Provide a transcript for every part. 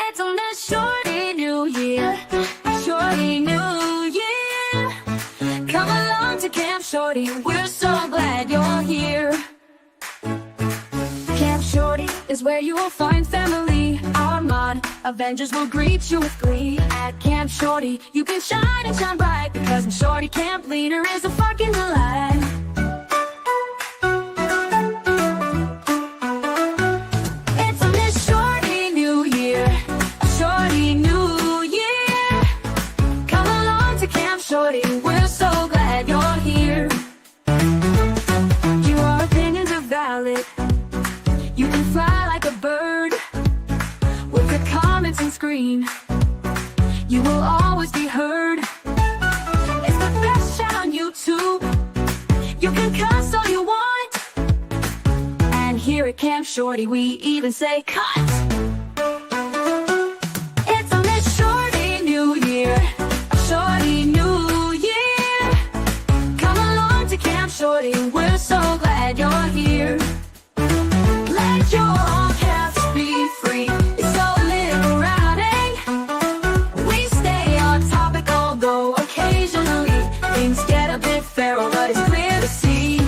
It's on this shorty new year, shorty new year. Come along to Camp Shorty, we're so glad you're here. Camp Shorty is where you will find family. Our mod Avengers will greet you with glee. At Camp Shorty, you can shine and shine bright, because in Shorty Camp Leader is a fucking delight. It's on this shorty new year, shorty new year. Come along to Camp Shorty, we're so glad you're here. Your opinions are valid. You can fly like a bird with your comments and scream. You will always be heard. It's the best chat on YouTube. You can cuss all you want, and here at Camp Shorty we even say cut. It's on this shorty new year, shorty new year. Come along to Camp Shorty, we're so glad you're here. Let your caps be free, it's so liberating. We stay on topic, although occasionally things get a bit feral, but it's clear to see.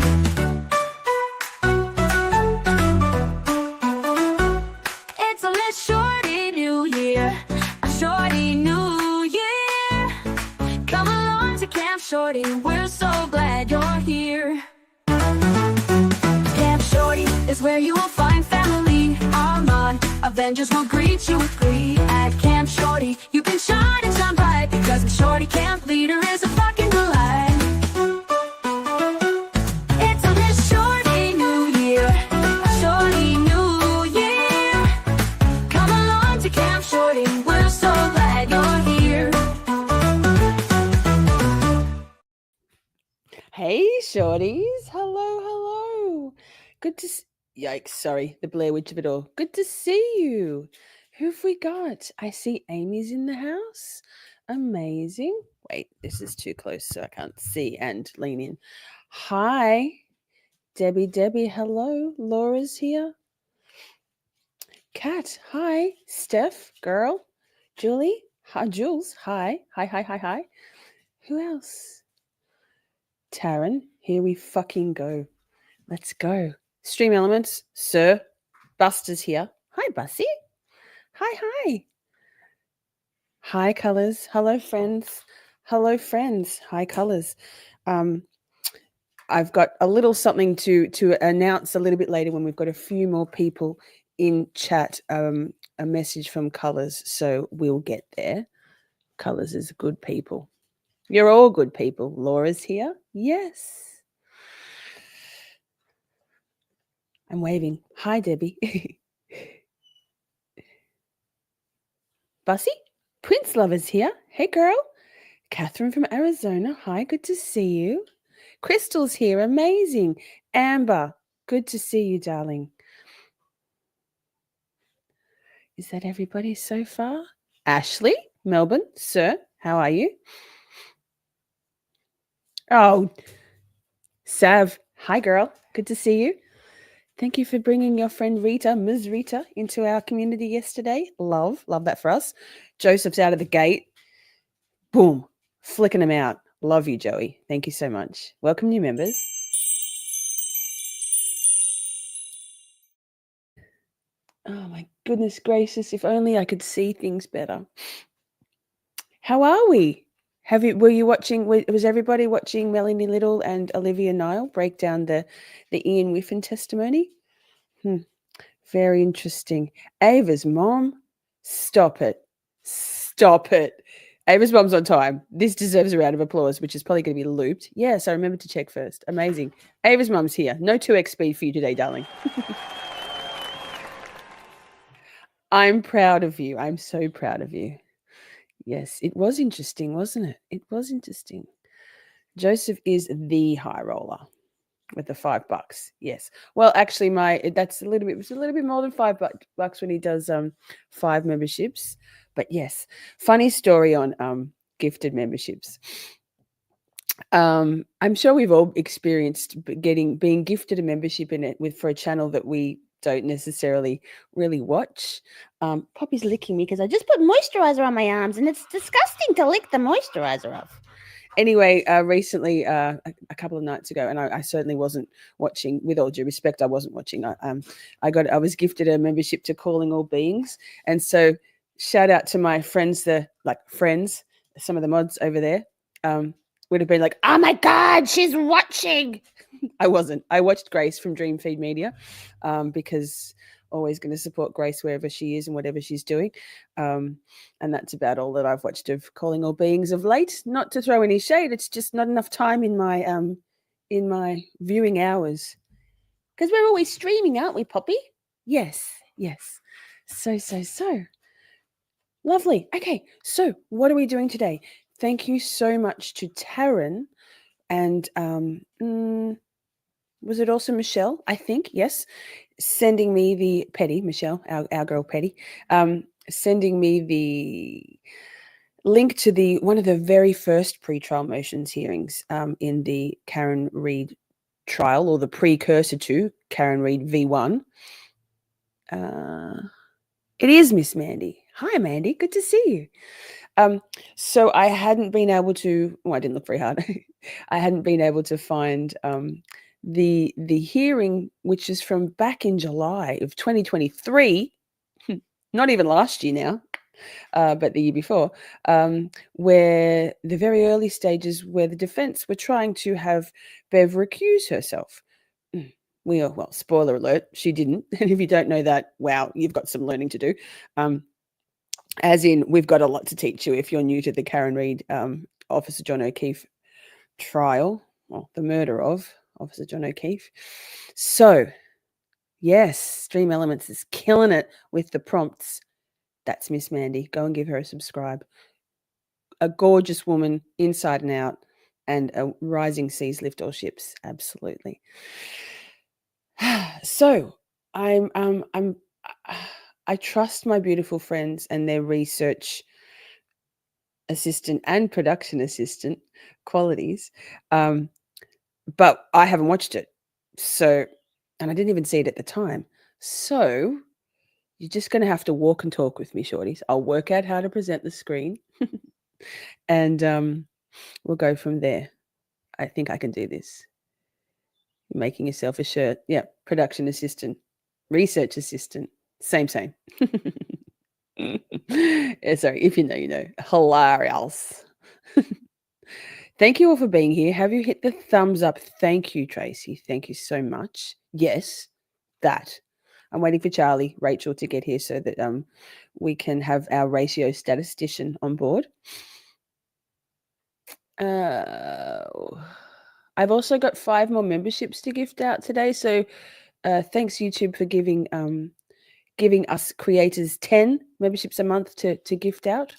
It's a lit shorty new year, a shorty new year. Come along to Camp Shorty, we're so glad you're here. Camp Shorty is where you will find family. Our mod Avengers will greet you with glee. At Camp Shorty, you can shine and shine bright, because the Shorty Camp Leader is a fucking delight. It's on this shorty new year, a shorty new year. Come along to Camp Shorty, we're so glad you're here. Hey, shorties. Hello, hello. Good to yikes, sorry, the Blair Witch of it all. Good to see you. Who have we got? I see Amy's in the house. Amazing. Wait, this is too close so I can't see and lean in. Hi, Debbie, hello. Laura's here. Kat, hi. Steph, girl. Julie, hi. Jules, hi. Hi. Who else? Taryn, here we fucking go. Let's go. Stream Elements, sir. Buster's here. Hi, Bussy. Hi. Hi, Colours. Hello, friends. Hi, Colours. I've got a little something to announce a little bit later when we've got a few more people in chat. A message from Colours, so we'll get there. Colours is good people. You're all good people. Laura's here. Yes. I'm waving. Hi, Debbie. Bussy? Prince Lover's here. Hey, girl. Catherine from Arizona. Hi, good to see you. Crystal's here. Amazing. Amber, good to see you, darling. Is that everybody so far? Ashley, Melbourne. Sir, how are you? Oh, Sav. Hi, girl. Good to see you. Thank you for bringing your friend Rita, Ms. Rita, into our community yesterday. Love that for us. Joseph's out of the gate. Boom. Flicking them out. Love you, Joey. Thank you so much. Welcome, new members. Oh, my goodness gracious. If only I could see things better. How are we? Were you watching? Was everybody watching Melanie Little and Olivia Nile break down the Ian Whiffen testimony? Very interesting. Ava's mom, stop it. Ava's mom's on time. This deserves a round of applause, which is probably going to be looped. Yes, I remembered to check first. Amazing. Ava's mom's here. No 2x speed for you today, darling. I'm proud of you. I'm so proud of you. Yes, it was interesting, wasn't it? It was interesting. Joseph is the high roller with the $5. Yes. Well, actually, it was a little bit more than $5 when he does 5 memberships. But yes, funny story on gifted memberships. I'm sure we've all experienced being gifted a membership in it for a channel that we don't necessarily really watch. Poppy's licking me because I just put moisturizer on my arms, and it's disgusting to lick the moisturizer off. Anyway, recently, a couple of nights ago, and I certainly wasn't watching. With all due respect, I wasn't watching. I was gifted a membership to Calling All Beings, and so shout out to my friends, some of the mods over there. Would have been like, oh my God, she's watching. I wasn't. I watched Grace from Dream Feed Media because always going to support Grace wherever she is and whatever she's doing. And that's about all that I've watched of Calling All Beings of late. Not to throw any shade, it's just not enough time in my viewing hours. Because we're always streaming, aren't we, Poppy? Yes. So. Lovely. Okay, so what are we doing today? Thank you so much to Taryn and was it also Michelle? I think, yes. Sending me the Petty, Michelle, our girl Petty, sending me the link to one of the very first PreTrial Motions hearings in the Karen Reid trial, or the precursor to Karen Reid V1. It is Miss Mandy. Hi, Mandy. Good to see you. So I hadn't been able to. Oh, I didn't look very hard. I hadn't been able to find the hearing, which is from back in July of 2023. Not even last year now, but the year before, where the very early stages where the defense were trying to have Bev recuse herself. Well, spoiler alert, she didn't. And if you don't know that, wow, you've got some learning to do. As in, we've got a lot to teach you if you're new to the Karen Reid Officer John O'Keefe trial, well, the murder of Officer John O'Keefe. So, yes, Stream Elements is killing it with the prompts. That's Miss Mandy. Go and give her a subscribe. A gorgeous woman, inside and out, and a rising seas lift all ships. Absolutely. So I trust my beautiful friends and their research assistant and production assistant qualities, but I haven't watched it. So, and I didn't even see it at the time. So you're just going to have to walk and talk with me, shorties. I'll work out how to present the screen, and we'll go from there. I think I can do this. You're making yourself a shirt. Yeah, production assistant, research assistant, same. Sorry, if you know, you know. Hilarious. Thank you all for being here. Have you hit the thumbs up? Thank you, Tracy. Thank you so much. Yes, that. I'm waiting for Rachel to get here so that we can have our ratio statistician on board. I've also got 5 more memberships to gift out today. So thanks, YouTube, for giving us creators 10 memberships a month to gift out.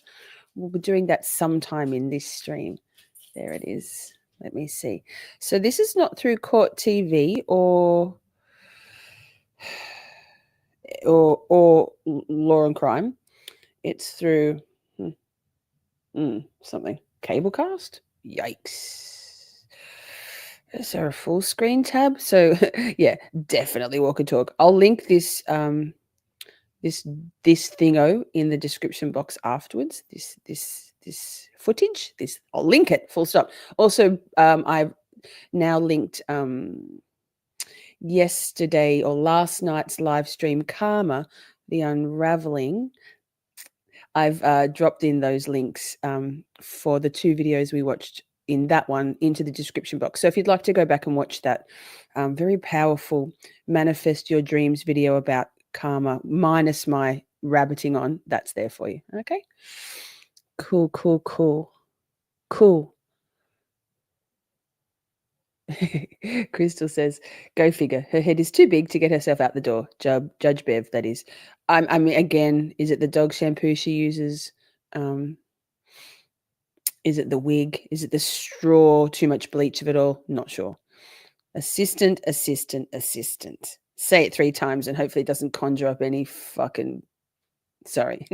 We'll be doing that sometime in this stream. There it is. Let me see. So this is not through Court TV or Law and Crime. It's through something. Cablecast? Yikes. Is there a full screen tab? So yeah, definitely walk and talk. I'll link this this thingo in the description box afterwards. This footage. I'll link it. Full stop. Also, I've now linked yesterday or last night's live stream Karma, the unraveling. I've dropped in those links for the 2 videos we watched in that one into the description box. So if you'd like to go back and watch that very powerful Manifest Your Dreams video about karma, minus my rabbiting on, that's there for you. Okay. Cool. Crystal says, go figure. Her head is too big to get herself out the door. Judge Bev, that is. I mean, again, is it the dog shampoo she uses? Is it the wig? Is it the straw? Too much bleach of it all? Not sure. Assistant. Say it 3 times and hopefully it doesn't conjure up any fucking... Sorry.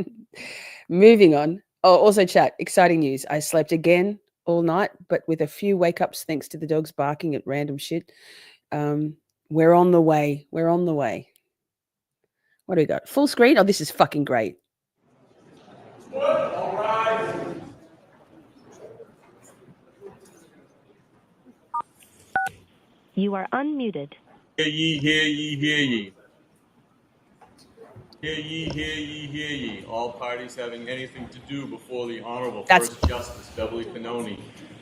Moving on. Oh, also chat. Exciting news. I slept again all night, but with a few wake-ups thanks to the dogs barking at random shit. We're on the way. What do we got? Full screen? Oh, this is fucking great. All right. You are unmuted. Hear ye, hear ye, hear ye. Hear ye, hear ye, hear ye. All parties having anything to do before the Honorable First Justice Beverly Cannone,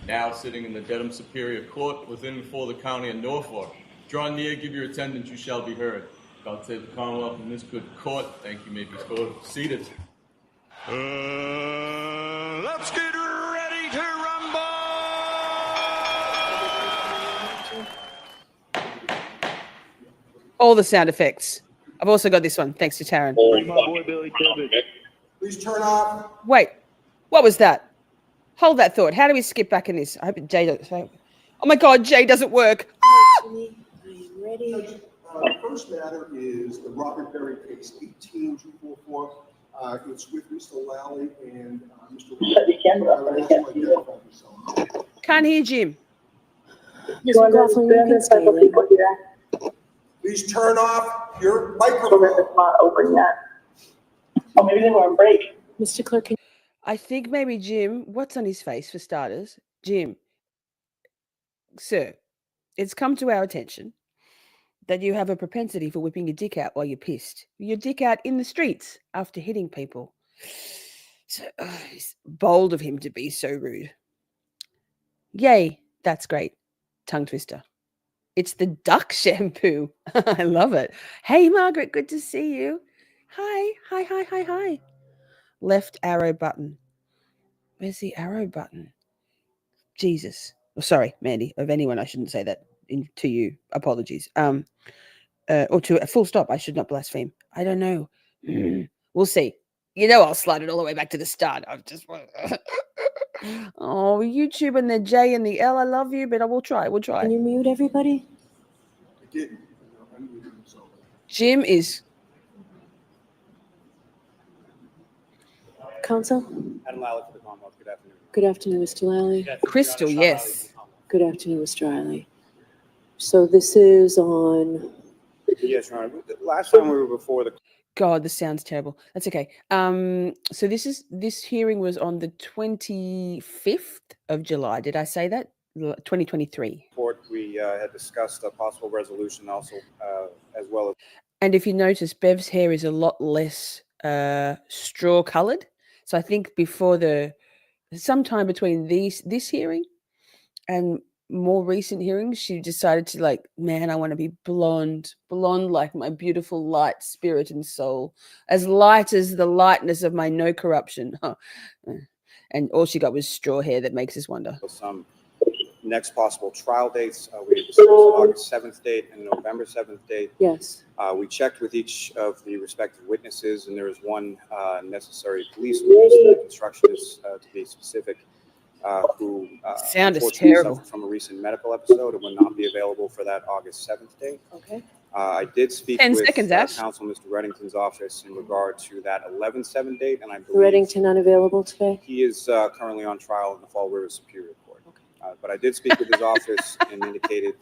now sitting in the Dedham Superior Court within and for the County of Norfolk. Draw near, give your attendance, you shall be heard. God save the Commonwealth in this good court. Thank you, may be seated. Let's get ready to rumble! All the sound effects. I've also got this one, thanks to Taryn. Bring my boy Billy Tibbet. Please turn off. Wait, what was that? Hold that thought. How do we skip back in this? I hope Jay doesn't. Oh my God, Jay doesn't work. Ready. First matter is the Robert Berry case, 18244. It's with Mr. Lally and Mr. Can't hear Jim. Mr. Gofflin, you can stay there. Please turn off your microphone. It's not open yet. Oh, maybe they were on break. Mr. Clerk, can I think maybe Jim, what's on his face for starters? Jim, sir, it's come to our attention that you have a propensity for whipping your dick out while you're pissed. Your dick out in the streets after hitting people. So it's bold of him to be so rude. Yay, that's great. Tongue twister. It's the duck shampoo. I love it. Hey, Margaret, good to see you. Hi. Left arrow button. Where's the arrow button? Jesus. Oh, sorry, Mandy. Of anyone, I shouldn't say that to you. Apologies. Or to a full stop. I should not blaspheme. I don't know. We'll see. You know, I'll slide it all the way back to the start. I've just. Oh, YouTube and the J and the L. I love you, but I will try. We'll try. you mute everybody? I didn't. I'm muting myself. Jim is. Counsel? Adam Lally for the Commonwealth. Good afternoon. Good afternoon, Mr. Lally. Crystal, yes. Good afternoon, Mr. Riley. So this is on. Yes, Your Honor. Last time we were before the God, this sounds terrible. That's okay. So this hearing was on the 25th of July. Did I say that? 2023. court, we had discussed a possible resolution also, as well as. And if you notice, Bev's hair is a lot less straw colored. So I think sometime between this hearing and more recent hearings, she decided to I want to be blonde like my beautiful light spirit and soul, as light as the lightness of my no corruption. And all she got was straw hair that makes us wonder. Some next possible trial dates. We discussed an August 7th date and a November 7th date. Yes. We checked with each of the respective witnesses, and there is one necessary police witness, the constructionist, to be specific, who Sound is unfortunately terrible. suffered from a recent medical episode and will not be available for that August 7th date. Okay. I did speak 10 with seconds, Ash. Counsel Mr. Reddington's office in regard to that 11/7 date, and I believe Reddington unavailable today? he is currently on trial in the Fall River Superior Court. But I did speak with his office and indicated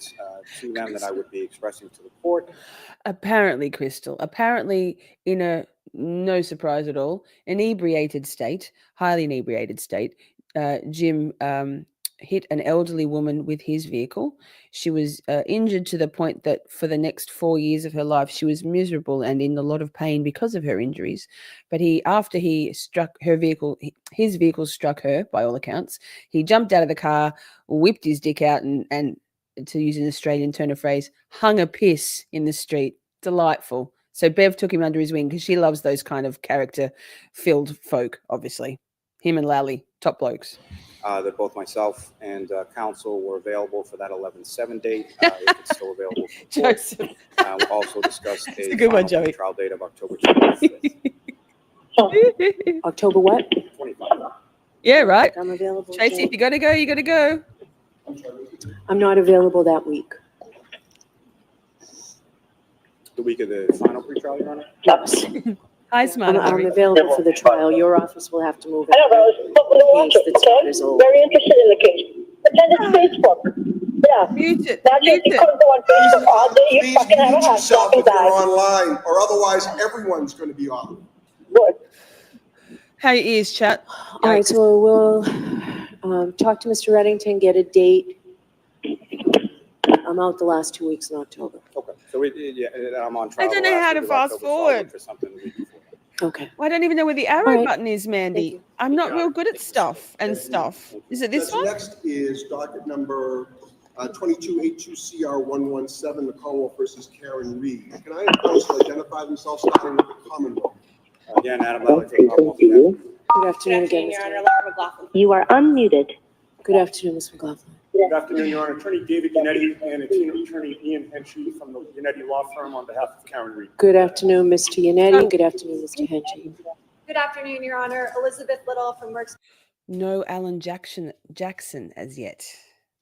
to them that I would be expressing to the court. Apparently, Crystal, in a, no surprise at all, inebriated state, highly inebriated state, Jim hit an elderly woman with his vehicle. She was injured to the point that for the next 4 years of her life, she was miserable and in a lot of pain because of her injuries. But after he struck her vehicle, his vehicle struck her, by all accounts. He jumped out of the car, whipped his dick out, and to use an Australian turn of phrase, hung a piss in the street. Delightful. So Bev took him under his wing because she loves those kind of character-filled folk, obviously. Him and Lally, top blokes. That both myself and counsel were available for that 11/7 date, if it's still available. For the court. Joseph. We also discussed a good one, Joey. trial date of October 25th. October what? 25th. Yeah, right. I'm available. Tracy, if you got to go, you got to go. I'm not available that week. The week of the final pretrial, Your Honor? Yes. Hi, Smart. I'm available for the trial. Your office will have to move it. I don't know, but we'll watch it, Case that's not okay? as old. Very interested in the case. Attendance Facebook. Yeah. Mute it. That's Mute it. You it. couldn't go on Facebook all day. You Please fucking have mute a heart yourself attack if and you're die. online, or otherwise everyone's going to be off. Good. How your ears, chat? All right, so we'll talk to Mr. Reddington, get a date. I'm out the last 2 weeks in October. Okay, so yeah, I'm on I travel. don't know last how week to of fast October, so I'll forward. look for something the week before. Okay. Well, I don't even know where the arrow All right. button is, Mandy. you. I'm not real good at stuff and stuff. Is it this Judge, one? next is docket number 2282CR117, the Commonwealth versus Karen Reed. Can I have counsel identify themselves, starting with the Commonwealth? Again, Adam, I'd like to call you. Good afternoon again, Mr. McLaughlin. You are unmuted. Good afternoon, Ms. McLaughlin. Good afternoon, Your Honor. Attorney David Yannetti and Attorney Ian Henchy from the Yannetti Law Firm on behalf of Karen Reed. Good afternoon, Mr. Yannetti. Good afternoon, Mr. Henchy. Good afternoon, Your Honor. Elizabeth Little from Merck's No Alan Jackson as yet.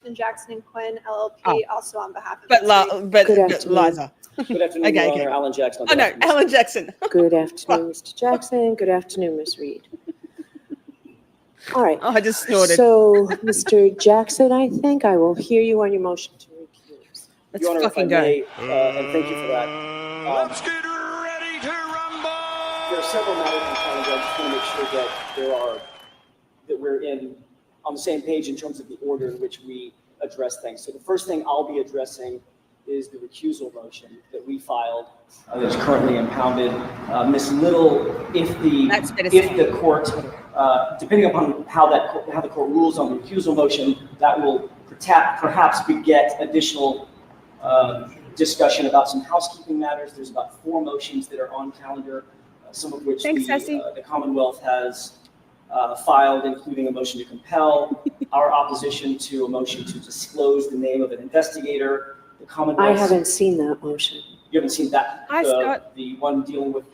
and Jackson and Quinn LLP, also on behalf of But, the state. but Liza. Good afternoon, Okay, Your okay. Honor. Alan Jackson. Oh, no, Alan Jackson. Good afternoon, Mr. Jackson. Good afternoon, Ms. Reed. All right. Oh, I just snorted. So, Mr. Jackson, I think I will hear you on your motion to recuse. Let's Your Honor, fucking if I go. may, and thank you for that. Let's get ready to rumble. There are several matters in calendar. I just want to make sure that we're on the same page in terms of the order in which we address things. So the first thing I'll be addressing is the recusal motion that we filed that is currently impounded. Ms. Little, if the court, depending upon how the court rules on the recusal motion, that will perhaps beget additional discussion about some housekeeping matters. There's about 4 motions that are on calendar, some of which the Commonwealth has filed, including a motion to compel, our opposition to a motion to disclose the name of an investigator. The Commonwealth. I haven't seen that motion. You haven't seen that? Hi, Scott. The one dealing with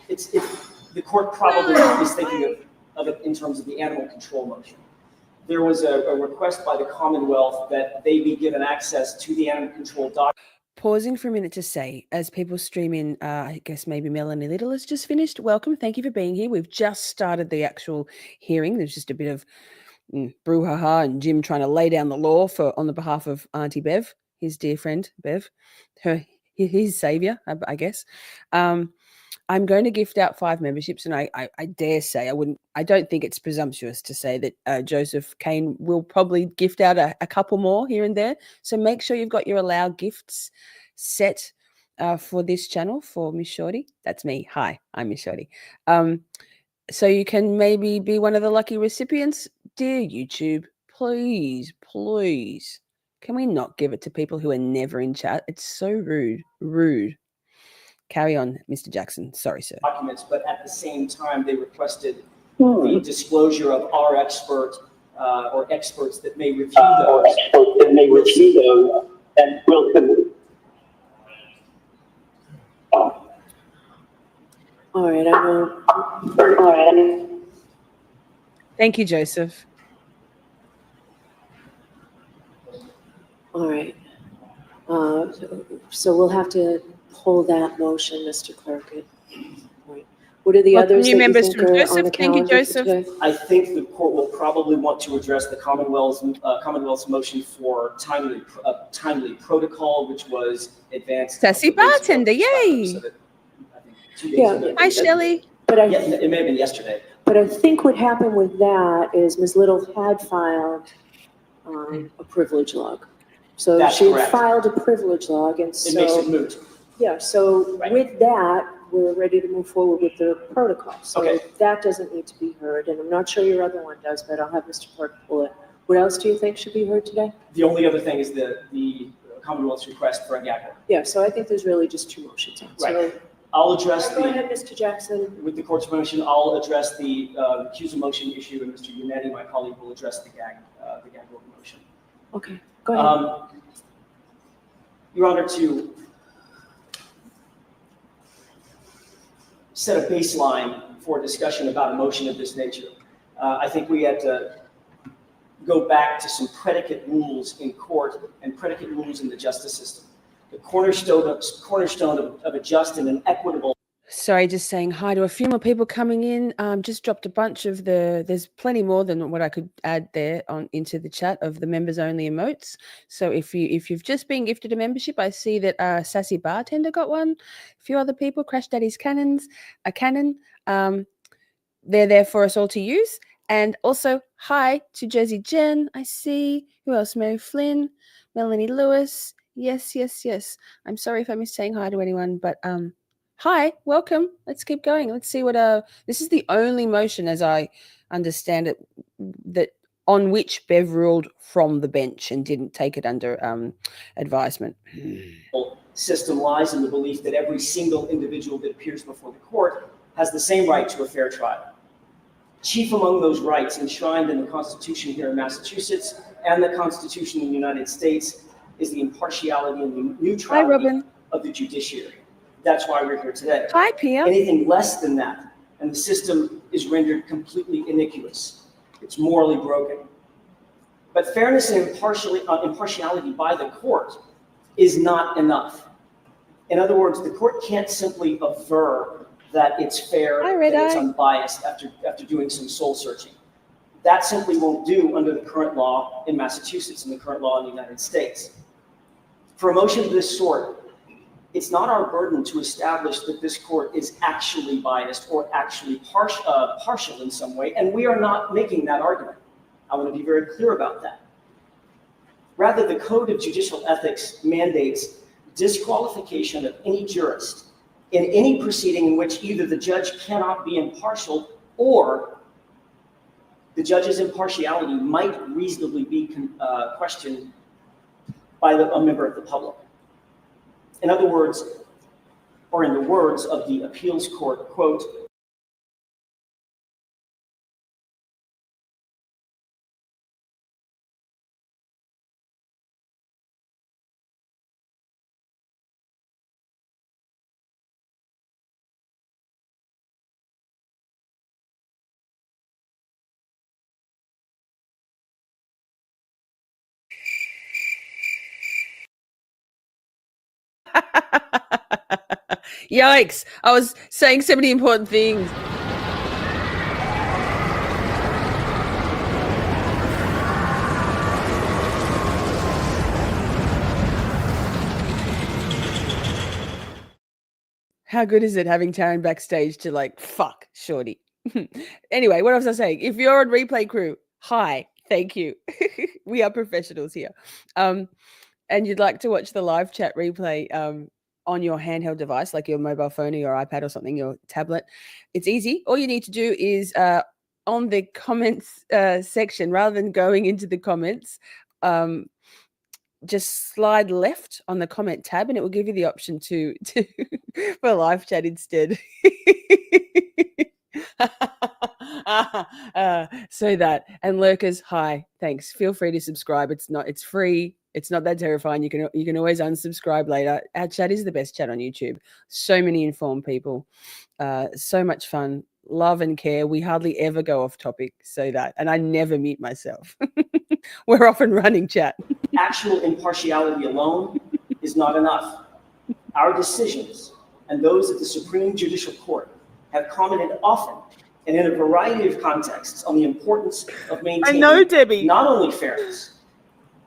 the court probably is thinking of it in terms of the animal control motion. There was a request by the Commonwealth that they be given access to the animal control document. Pausing for a minute to say, as people stream in, I guess maybe Melanie Little has just finished. Welcome. Thank you for being here. We've just started the actual hearing. There's just a bit of brouhaha and Jim trying to lay down the law on the behalf of Auntie Bev, his dear friend, Bev, his savior, I guess. I'm going to gift out 5 memberships, and I dare say I don't think it's presumptuous to say that Joseph Kane will probably gift out a couple more here and there. So make sure you've got your allow gifts set for this channel for Miss Shorty. That's me. Hi, I'm Miss Shorty. So you can maybe be one of the lucky recipients. Dear YouTube, please, please, can we not give it to people who are never in chat? It's so rude. Carry on, Mr. Jackson. Sorry, sir. Documents, but at the same time, they requested the disclosure of our expert or experts that may review those. And will. All right, I will. Thank you, Joseph. All right. So we'll have to pull that motion, Mr. Clerk. All right. What are the others new that you members think from are on Joseph. the Thank you, calendar for Joseph. today? I think the court will probably want to address the Commonwealth's motion for timely protocol, which was advanced. Sassy bartender, yay! So that, I think, 2 days ago. Hi, Shelley. But Yeah, it may have been yesterday. But I think what happened with that is Ms. Little had filed a privilege log. So That's she had correct. filed a privilege log, and It makes it moot. yeah, so Right. with that, we're ready to move forward with the protocol. So Okay. that doesn't need to be heard, and I'm not sure your other one does, but I'll have Mr. Clerk pull it. What else do you think should be heard today? The only other thing is the Commonwealth's request for a gag order. Yeah, so I think there's really just 2 motions on. So Right. I'll address go ahead, Mr. Jackson. with the court's permission, I'll address the recusal motion issue, and Mr. Yannetti, my colleague, will address the gag order motion. Okay, go ahead. Your Honor, to set a baseline for a discussion about a motion of this nature, I think we had to go back to some predicate rules in court and predicate rules in the justice system. The cornerstone of a just and an equitable. Sorry, just saying hi to a few more people coming in. Just dropped a bunch of there's plenty more than what I could add there into the chat of the members only emotes. So if you've just been gifted a membership, I see that Sassy Bartender got one, a few other people, Crash Daddy's Cannons, a Cannon. They're there for us all to use. And also hi to Jersey Jen. I see. Who else? Mary Flynn, Melanie Lewis. Yes. I'm sorry if I missed saying hi to anyone, but hi, welcome. Let's keep going. Let's see what this is the only motion, as I understand it, that on which Bev ruled from the bench and didn't take it under advisement. System lies in the belief that every single individual that appears before the court has the same right to a fair trial. Chief among those rights enshrined in the Constitution here in Massachusetts and the Constitution in the United States is the impartiality and the neutrality of the judiciary. That's why we're here today. Hi, Pia. Anything less than that, and the system is rendered completely iniquitous. It's morally broken. But fairness and impartiality by the court is not enough. In other words, the court can't simply aver that it's fair, that it's unbiased after doing some soul searching. That simply won't do under the current law in Massachusetts and the current law in the United States. For a motion of this sort, it's not our burden to establish that this court is actually biased or actually partial in some way, and we are not making that argument. I want to be very clear about that. Rather, the Code of Judicial Ethics mandates disqualification of any jurist in any proceeding in which either the judge cannot be impartial or the judge's impartiality might reasonably be questioned by a member of the public. In other words, or in the words of the appeals court, quote, Yikes. I was saying so many important things. How good is it having Taryn backstage to like, fuck, shorty. Anyway, what was I saying? If you're on Replay Crew, hi, thank you. We are professionals here. And you'd like to watch the live chat replay on your handheld device, like your mobile phone or your iPad or something, your tablet, it's easy. All you need to do is on the comments section, rather than going into the comments, just slide left on the comment tab and it will give you the option to for live chat instead. So that, and lurkers, hi, thanks. Feel free to subscribe. It's free. It's not that terrifying. You can always unsubscribe later. Our chat is the best chat on YouTube. So many informed people, so much fun, love and care. We hardly ever go off topic, so that, and I never mute myself. We're often running chat. Actual impartiality alone is not enough. Our decisions and those of the Supreme Judicial Court have commented often and in a variety of contexts on the importance of maintaining not only fairness,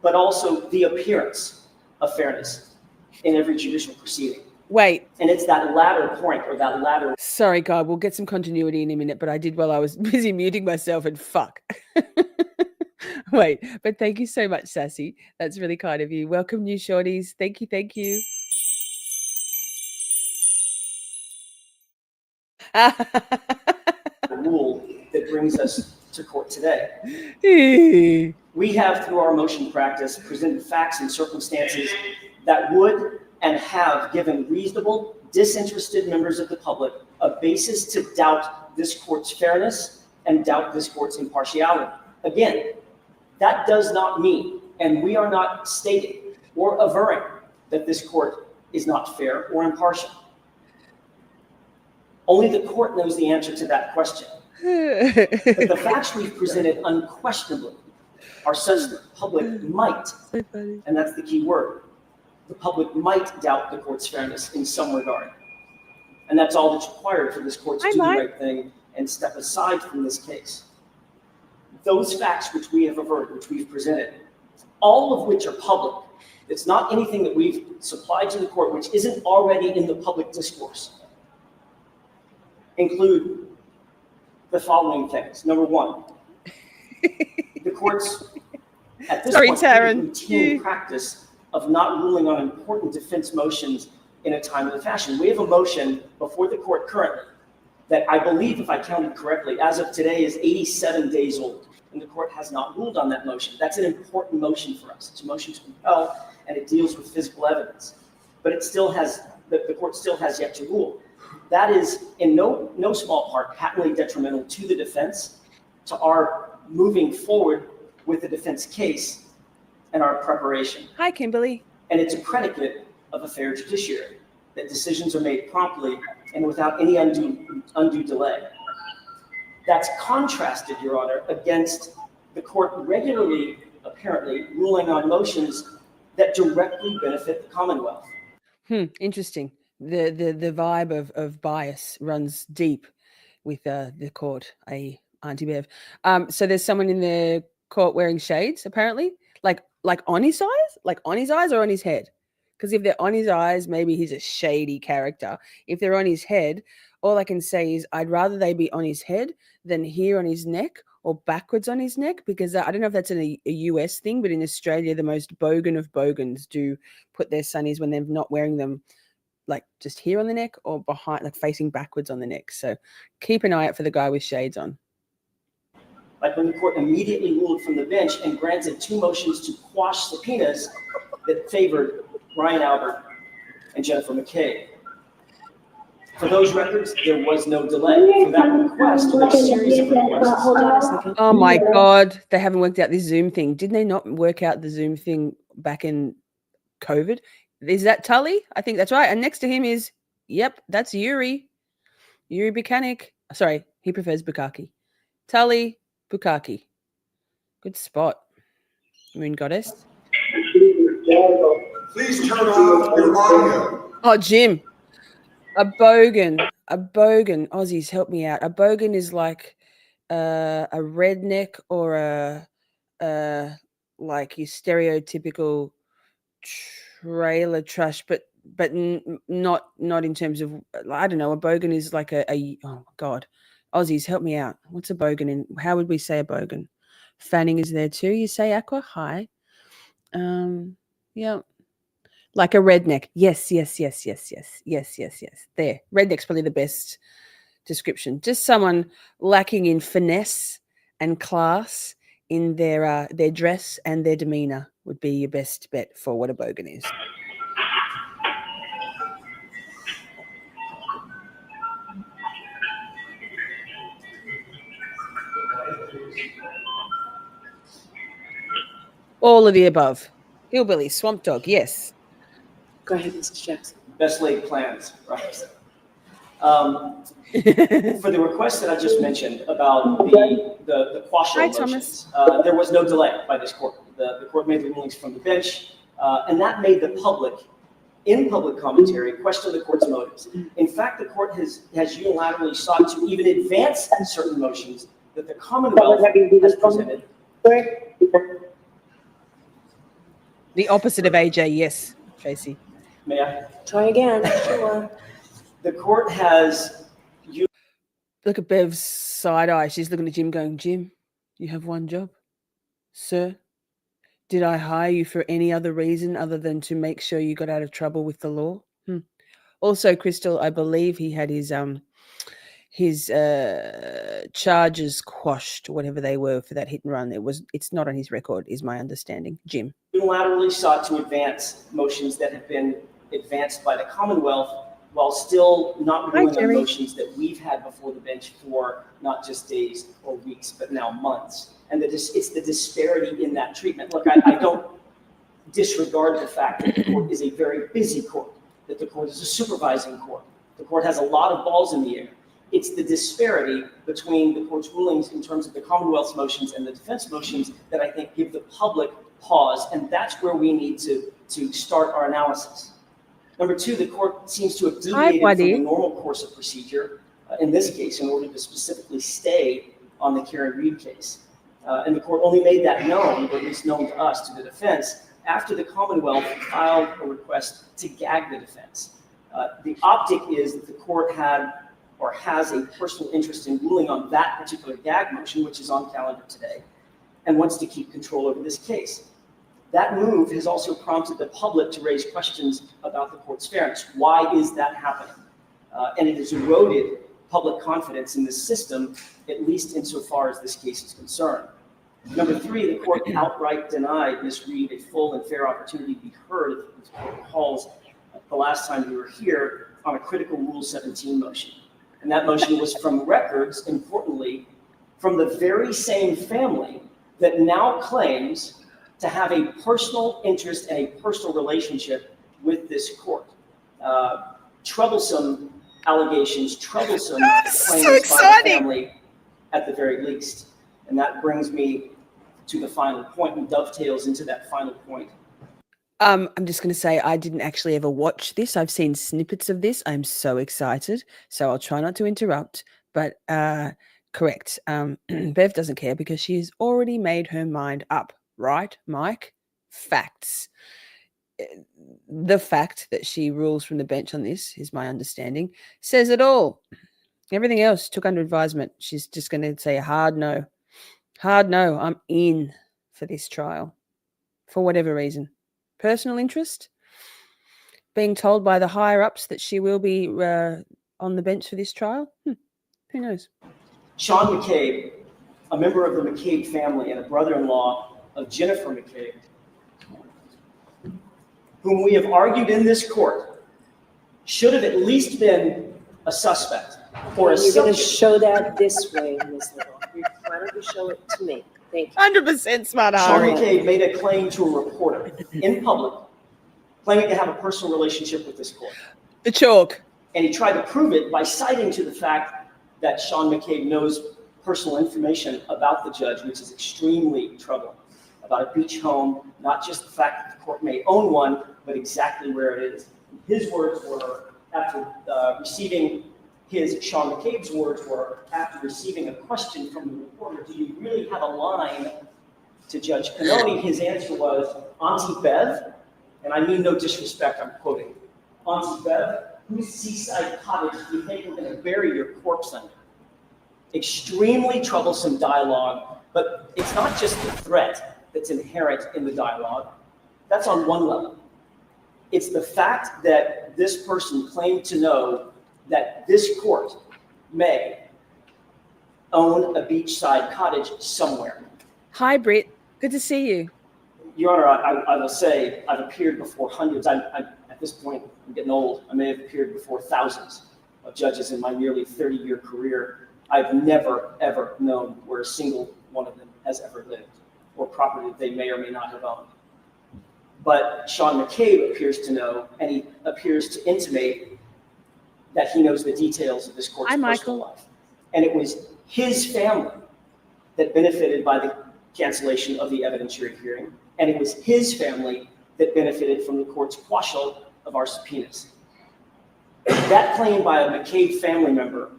but also the appearance of fairness in every judicial proceeding. Wait. And it's that latter point, or that latter... Sorry, God, we'll get some continuity in a minute, but I did while I was busy muting myself, and fuck. Wait, but thank you so much, Sassy. That's really kind of you. Welcome, new shorties. Thank you, thank you. The rule that brings us to court today. We have, through our motion practice, presented facts and circumstances that would and have given reasonable, disinterested members of the public a basis to doubt this court's fairness and doubt this court's impartiality. Again, that does not mean, and we are not stating or averring, that this court is not fair or impartial. Only the court knows the answer to that question. But the facts we've presented unquestionably are such that the public might, and that's the key word, the public might doubt the court's fairness in some regard. And that's all that's required for this court to I do the might. right thing and step aside from this case. Those facts which we have averted, which we've presented, all of which are public, it's not anything that we've supplied to the court which isn't already in the public discourse, include the following things. Number one, the court's at this point routine practice of not ruling on important defense motions in a timely fashion. We have a motion before the court currently that I believe, if I counted correctly, as of today is 87 days old, and the court has not ruled on that motion. That's an important motion for us. It's a motion to compel, and it deals with physical evidence. But it still has, the court still has yet to rule. That is in no small part patently detrimental to the defense, to our moving forward with the defense case and our preparation. Hi, Kimberly. And it's a predicate of a fair judiciary, that decisions are made promptly and without any undue delay. That's contrasted, Your Honor, against the court regularly, apparently, ruling on motions that directly benefit the Commonwealth. Interesting. The vibe of bias runs deep with the court, Auntie Bev. So there's someone in the court wearing shades, apparently, like on his eyes or on his head. Because if they're on his eyes, maybe he's a shady character. If they're on his head, all I can say is I'd rather they be on his head than here on his neck or backwards on his neck, because I don't know if that's a US thing, but in Australia, the most bogan of bogans do put their sunnies when they're not wearing them like just here on the neck or behind, like facing backwards on the neck. So keep an eye out for the guy with shades on. Like when the court immediately ruled from the bench and granted 2 motions to quash subpoenas that favored Brian Albert and Jennifer McKay. For those records, there was no delay. For that request, or a series of requests. Oh my God, they haven't worked out this Zoom thing. Didn't they not work out the Zoom thing back in COVID? Is that Tully? I think that's right. And next to him is, yep, that's Yuri Buchanan. Sorry, he prefers Bukaki. Tully Bukaki. Good spot. Moon Goddess. Please turn off your audio. Oh, Jim. A bogan. Aussies, help me out. A bogan is like a redneck or a like your stereotypical trailer trash, but not in terms of, I don't know. A bogan is like oh God, Aussies, help me out. What's a bogan? And how would we say a bogan? Fanning is there too. You say Aqua? Hi. Yeah. Like a redneck. Yes. There. Redneck's probably the best description. Just someone lacking in finesse and class in their dress and their demeanor would be your best bet for what a bogan is. All of the above. Hillbilly, swamp dog, yes. Go ahead, Mrs. Jackson. Best laid plans, right? For the request that I just mentioned about the quashing motions, there was no delay by this court. The court made the rulings from the bench, and that made the public, in public commentary, question the court's motives. In fact, the court has unilaterally sought to even advance certain motions that the Commonwealth has presented. The opposite of AJ, yes, Tracy. May I? Try again. Sure. The court has... Look at Bev's side eye. She's looking at Jim going, Jim, you have one job. Sir, did I hire you for any other reason other than to make sure you got out of trouble with the law? Also, Crystal, I believe he had his charges quashed, whatever they were, for that hit and run. It's not on his record, is my understanding. Jim. Unilaterally sought to advance motions that have been advanced by the Commonwealth while still not ruling on motions that we've had before the bench for not just days or weeks, but now months. And it's the disparity in that treatment. Look, I don't disregard the fact that the court is a very busy court, that the court is a supervising court. The court has a lot of balls in the air. It's the disparity between the court's rulings in terms of the Commonwealth's motions and the defense motions that I think give the public pause, and that's where we need to start our analysis. Number two, the court seems to have Hi, deviated from buddy. the normal course of procedure, in this case, in order to specifically stay on the Karen Reed case. And the court only made that known, or at least known to us, to the defense, after the Commonwealth filed a request to gag the defense. The optic is that the court had or has a personal interest in ruling on that particular gag motion, which is on calendar today, and wants to keep control over this case. That move has also prompted the public to raise questions about the court's fairness. Why is that happening? And it has eroded public confidence in the system, at least insofar as this case is concerned. Number three, the court outright denied Ms. Reed a full and fair opportunity to be heard, if the court recalls, the last time we were here on a critical Rule 17 motion. And that motion was from records, importantly, from the very same family that now claims to have a personal interest and a personal relationship with this court. Troublesome allegations, troublesome claims by the family at the very least. And that brings me to the final point and dovetails into that final point. I'm just going to say I didn't actually ever watch this. I've seen snippets of this. I'm so excited. So I'll try not to interrupt. But correct. Bev doesn't care because she's already made her mind up. Right, Mike? Facts. The fact that she rules from the bench on this, is my understanding, says it all. Everything else took under advisement. She's just going to say a hard no. Hard no. I'm in for this trial. For whatever reason. Personal interest? Being told by the higher-ups that she will be on the bench for this trial? Who knows? Sean McCabe, a member of the McCabe family and a brother-in-law of Jennifer McCabe, whom we have argued in this court, should have at least been a suspect or a You're going to subject. show that this way, Ms. Little. Why don't you show it to me? Thank you. 100% smart, Sean Harry. McCabe made a claim to a reporter in public, claiming to have a personal relationship with this court. The chalk. And he tried to prove it by citing to the fact that Sean McCabe knows personal information about the judge, which is extremely troubling. About a beach home, not just the fact that the court may own one, but exactly where it is. His words were, after receiving Sean McCabe's words were, after receiving a question from the reporter, do you really have a line to Judge Cannone? His answer was, Auntie Bev, and I mean no disrespect, I'm quoting, Auntie Bev, whose seaside cottage do you think we're going to bury your corpse under? Extremely troublesome dialogue, but it's not just the threat that's inherent in the dialogue. That's on one level. It's the fact that this person claimed to know that this court may own a beachside cottage somewhere. Hi, Britt. Good to see you. Your Honor, I will say I've appeared before hundreds. At this point, I'm getting old. I may have appeared before thousands of judges in my nearly 30-year career. I've never, ever known where a single one of them has ever lived or property that they may or may not have owned. But Sean McCabe appears to know, and he appears to intimate that he knows the details of this court's personal life. And it was his family that benefited by the cancellation of the evidentiary hearing, and it was his family that benefited from the court's quashal of our subpoenas. That claim by a McCabe family member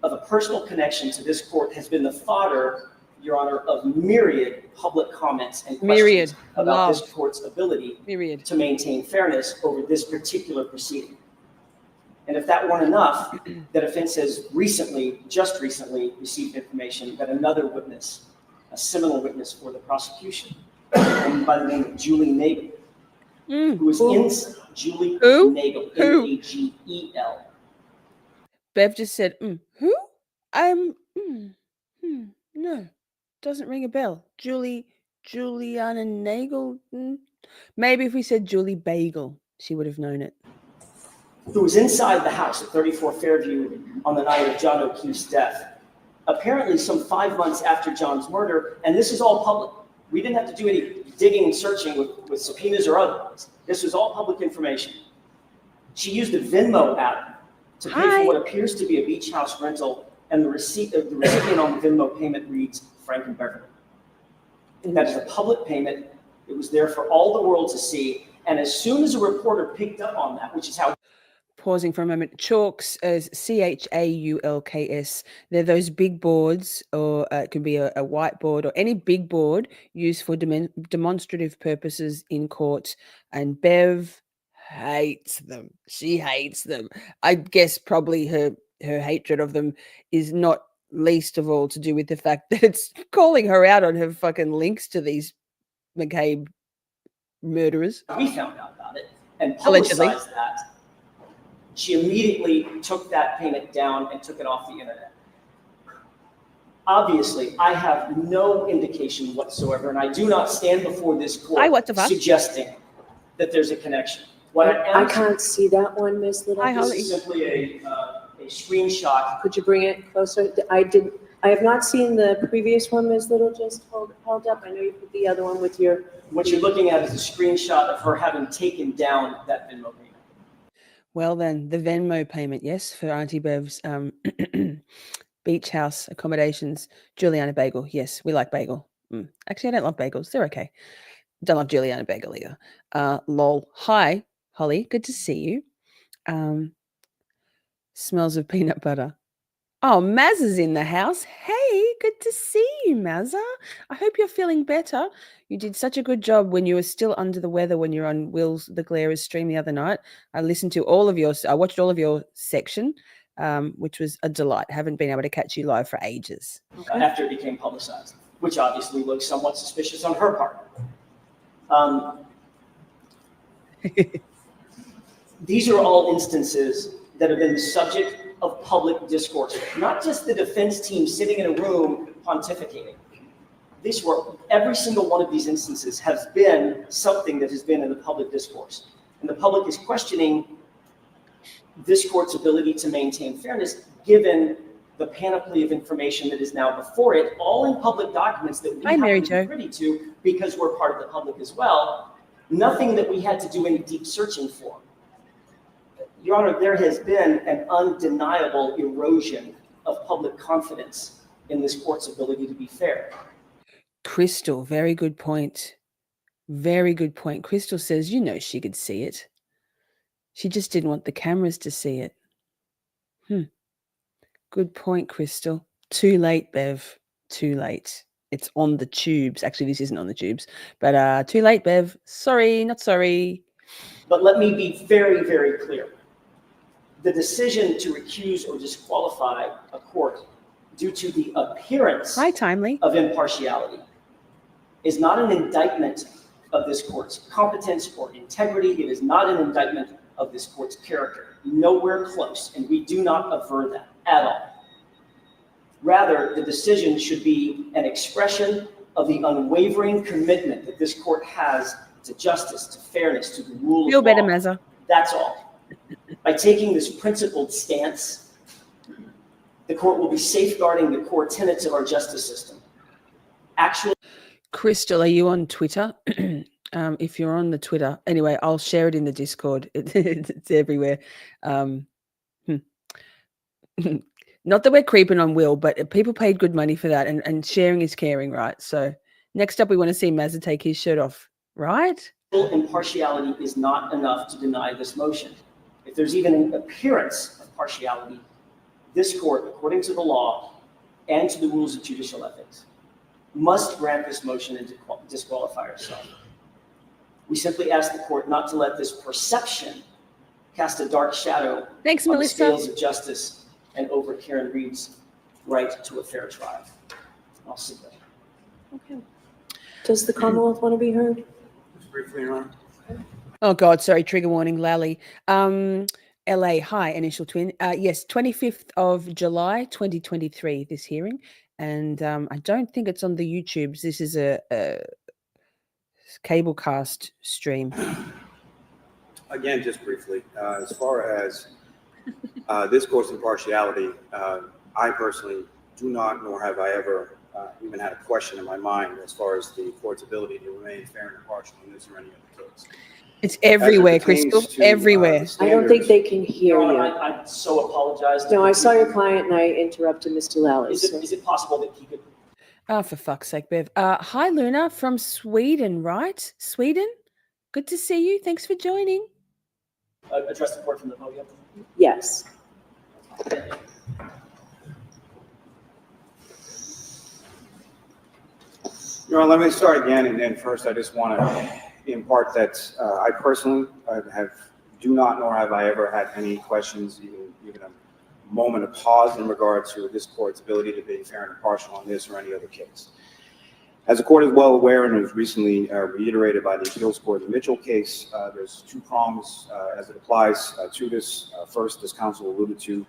of a personal connection to this court has been the fodder, Your Honor, of myriad public comments and questions about this court's ability to maintain fairness over this particular proceeding. And if that weren't enough, the defense has just recently received information that another witness, a seminal witness for the prosecution, by the name of Julie Nagel, who was in Julie Nagel, Nagel. Bev just said, who? No, doesn't ring a bell. Juliana Nagel. Maybe if we said Julie Bagel, she would have known it. Who was inside the house at 34 Fairview on the night of John O'Keefe's death, apparently some 5 months after John's murder, and this is all public. We didn't have to do any digging and searching with subpoenas or otherwise. This was all public information. She used a Venmo app to pay for what appears to be a beach house rental, and the recipient on the Venmo payment reads Frank and Beverly. That is a public payment. It was there for all the world to see, And as soon as a reporter picked up on that, which is how Pausing for a moment. Chalks as CHAULKS. They're those big boards, or it could be a whiteboard or any big board used for demonstrative purposes in court. And Bev hates them. She hates them. I guess probably her hatred of them is not least of all to do with the fact that it's calling her out on her fucking links to these McCabe murderers. we found out about it and Allegedly. publicized that, she immediately took that payment down and took it off the internet. Obviously, I have no indication whatsoever, and I do not stand before this court what the fuck? suggesting that there's a connection. What I can't see that one, Ms. Little. This is simply a screenshot. Could you bring it closer? I have not seen the previous one, Ms. Little, just held up. I know you put the other one with your. What you're looking at is a screenshot of her having taken down that Venmo payment. Well, then, the Venmo payment, yes, for Auntie Bev's beach house accommodations. Juliana Bagel, yes, we like bagel. Actually, I don't love bagels. They're okay. Don't love Juliana Bagel either. Lol. Hi, Holly. Good to see you. Smells of peanut butter. Oh, Maz is in the house. Hey, good to see you, Mazza. I hope you're feeling better. You did such a good job when you were still under the weather when you're on Will's The Glarers stream the other night. I listened to I watched all of your section, which was a delight. Haven't been able to catch you live for ages. After it became publicized, which obviously looks somewhat suspicious on her part. These are all instances that have been the subject of public discourse, not just the defense team sitting in a room pontificating. Every single one of these instances has been something that has been in the public discourse. And the public is questioning this court's ability to maintain fairness given the panoply of information that is now before it, all in public documents that we have to be privy to because we're part of the public as well. Nothing that we had to do any deep searching for. Your Honor, there has been an undeniable erosion of public confidence in this court's ability to be fair. Crystal, very good point. Very good point. Crystal says, she could see it. She just didn't want the cameras to see it. Good point, Crystal. Too late, Bev. Too late. It's on the tubes. Actually, this isn't on the tubes, but too late, Bev. Sorry, not sorry. But let me be very, very clear. The decision to recuse or disqualify a court due to the appearance of impartiality is not an indictment of this court's competence or integrity. It is not an indictment of this court's character. Nowhere close, and we do not aver that at all. Rather, the decision should be an expression of the unwavering commitment that this court has to justice, to fairness, to the rule of law. Better, Mazza. That's all. By taking this principled stance, the court will be safeguarding the core tenets of our justice system. Crystal, are you on Twitter? If you're on the Twitter, anyway, I'll share it in the Discord. It's everywhere. Not that we're creeping on Will, but people paid good money for that, and sharing is caring, right? So next up, we want to see Mazza take his shirt off, right? Impartiality is not enough to deny this motion. If there's even an appearance of partiality, this court, according to the law and to the rules of judicial ethics, must grant this motion and disqualify herself. We simply ask the court not to let this perception cast a dark shadow on the scales of justice and over Karen Reed's right to a fair trial. I'll sit there. Okay. Does the Commonwealth want to be heard? Just briefly, Your Honor. Oh, God, sorry, trigger warning, Lally. LA, hi, initial twin. Yes, 25th of July, 2023, this hearing. And I don't think it's on the YouTubes. This is a cable cast stream. Again, just briefly, as far as this court's impartiality, I personally do not, nor have I ever even had a question in my mind as far as the court's ability to remain fair and impartial in this or any other case. It's everywhere, Crystal, everywhere. I don't think they can hear you. I so apologize. No, I saw your client and I interrupted Mr. Lally. Is it possible that he could? Oh, for fuck's sake, Bev. Hi, Luna from Sweden, right? Sweden? Good to see you. Thanks for joining. Address the court from the podium. Yes. Your Honor, let me start again, and then first I just want to impart that I personally do not nor have I ever had any questions, even a moment of pause in regard to this court's ability to be fair and impartial on this or any other case. As the court is well aware and was recently reiterated by the appeals court in the Mitchell case, there's two prongs as it applies to this. First, as counsel alluded to,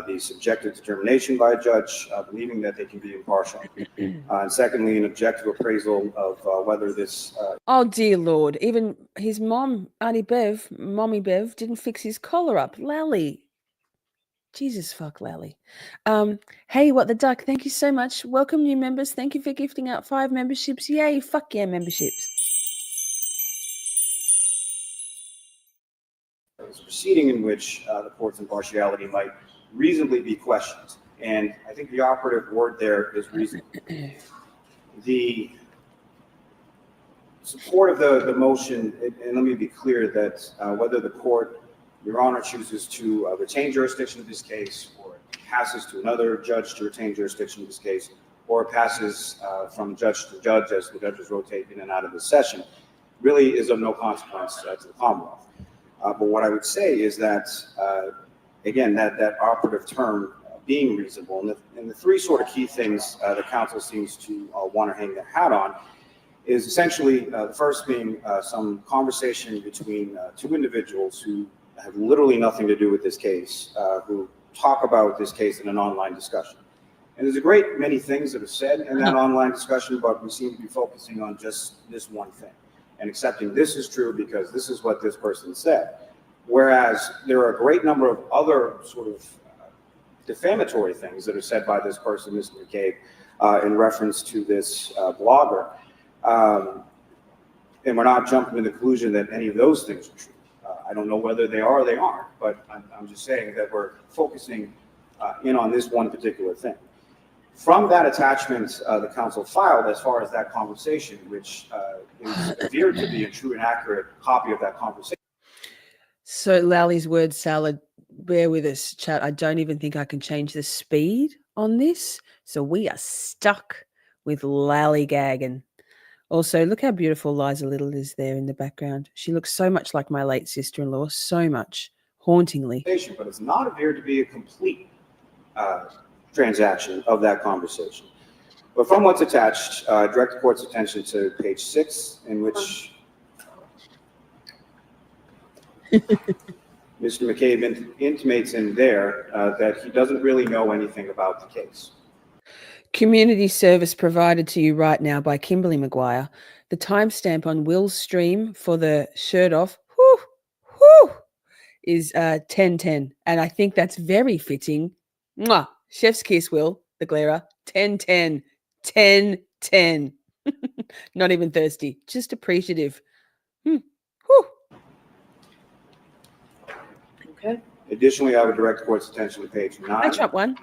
the subjective determination by a judge, believing that they can be impartial. And secondly, an objective appraisal of whether this... Oh, dear Lord. Even his mom, Mommy Bev, didn't fix his collar up. Lally. Jesus fuck, Lally. Hey, What the Duck, thank you so much. Welcome, new members. Thank you for gifting out 5 memberships. Yay, fuck yeah, memberships. It's a proceeding in which the court's impartiality might reasonably be questioned. And I think the operative word there is reasonable. The support of the motion, and let me be clear that whether the court, Your Honor, chooses to retain jurisdiction of this case, or it passes to another judge to retain jurisdiction of this case, or it passes from judge to judge as the judges rotate in and out of the session, really is of no consequence to the Commonwealth. But what I would say is that, again, that operative term being reasonable, and the three sort of key things the council seems to want to hang their hat on is essentially the first being some conversation between two individuals who have literally nothing to do with this case, who talk about this case in an online discussion. And there's a great many things that are said in that online discussion, but we seem to be focusing on just this one thing and accepting this is true because this is what this person said. Whereas there are a great number of other sort of defamatory things that are said by this person, Mr. McCabe, in reference to this blogger. And we're not jumping to the conclusion that any of those things are true. I don't know whether they are or they aren't, but I'm just saying that we're focusing in on this one particular thing. From that attachment the council filed as far as that conversation, which is appeared to be a true and accurate copy of that conversation. So Lally's word salad, bear with us, chat. I don't even think I can change the speed on this. So we are stuck with Lally gagging. Also, look how beautiful Liza Little is there in the background. She looks so much like my late sister-in-law, so much, hauntingly. But it's not appeared to be a complete transaction of that conversation. But from what's attached, direct the court's attention to page 6, in which Mr. McCabe intimates in there that he doesn't really know anything about the case. Community service provided to you right now by Kimberly Maguire. The timestamp on Will's stream for the shirt off is 10:10, and I think that's very fitting. Mwah! Chef's kiss, Will, the glarer. 10:10, 10:10. Not even thirsty, just appreciative. Okay. Additionally, I would direct the court's attention to page 9. I chopped one.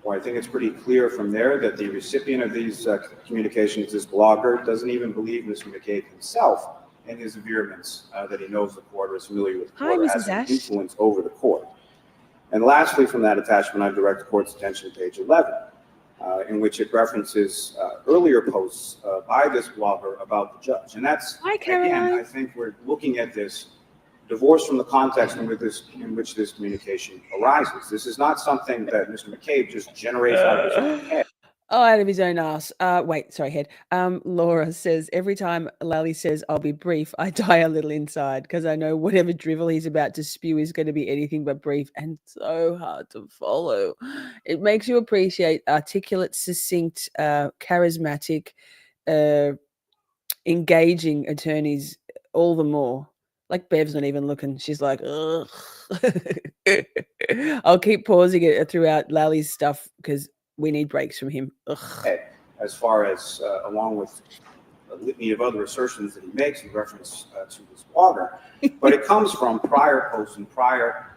Well, I think it's pretty clear from there that the recipient of these communications, this blogger, doesn't even believe Mr. McCabe himself and his vehementness that he knows the court or is familiar with the court or has an influence over the court. And lastly, from that attachment, I direct the court's attention to page 11, in which it references earlier posts by this blogger about the judge. And that's, again, I think we're looking at this divorced from the context in which this communication arises. This is not something that Mr. McCabe just generates out of his own head. Oh, out of his own ass. Head. Laura says, every time Lally says, I'll be brief, I die a little inside because I know whatever drivel he's about to spew is going to be anything but brief and so hard to follow. It makes you appreciate articulate, succinct, charismatic, engaging attorneys all the more. Like Bev's not even looking. She's like, ugh. I'll keep pausing it throughout Lally's stuff because we need breaks from him. Ugh. As far as, along with a litany of other assertions that he makes in reference to this blogger, but it comes from prior posts and prior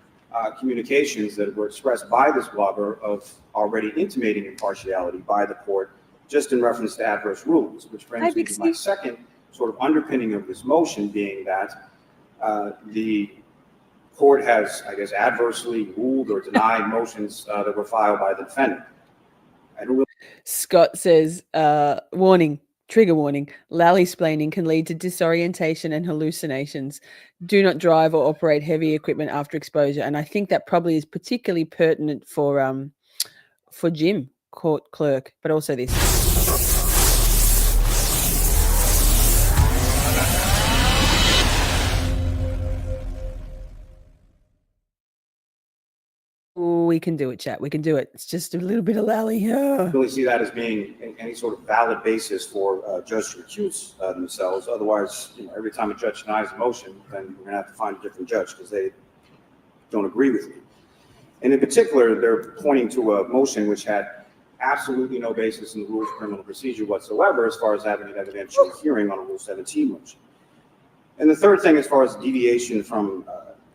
communications that were expressed by this blogger of already intimating impartiality by the court, just in reference to adverse rulings, which brings me to my second sort of underpinning of this motion being that the court has, I guess, adversely ruled or denied motions that were filed by the defendant. I don't really. Scott says, warning, trigger warning, lally-splaining can lead to disorientation and hallucinations. Do not drive or operate heavy equipment after exposure. And I think that probably is particularly pertinent for Jim, court clerk, but also this. We can do it, chat. We can do it. It's just a little bit of lally. Really see that as being any sort of valid basis for a judge to recuse themselves. Otherwise, every time a judge denies a motion, then we're going to have to find a different judge because they don't agree with me. And in particular, they're pointing to a motion which had absolutely no basis in the rules of criminal procedure whatsoever as far as having an evidentiary hearing on a Rule 17 motion. And the third thing, as far as deviation from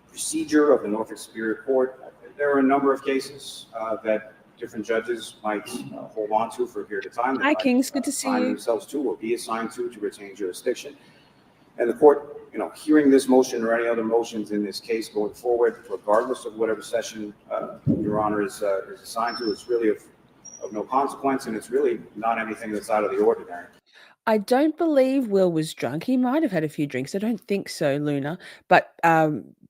procedure of the Norfolk Superior Court, there are a number of cases that different judges might hold on to for a period of time. Hi, Kings. Good to see you. Themselves to or be assigned to retain jurisdiction. And the court, hearing this motion or any other motions in this case going forward, regardless of whatever session Your Honor is assigned to, it's really of no consequence, and it's really not anything that's out of the ordinary. I don't believe Will was drunk. He might have had a few drinks. I don't think so, Luna. But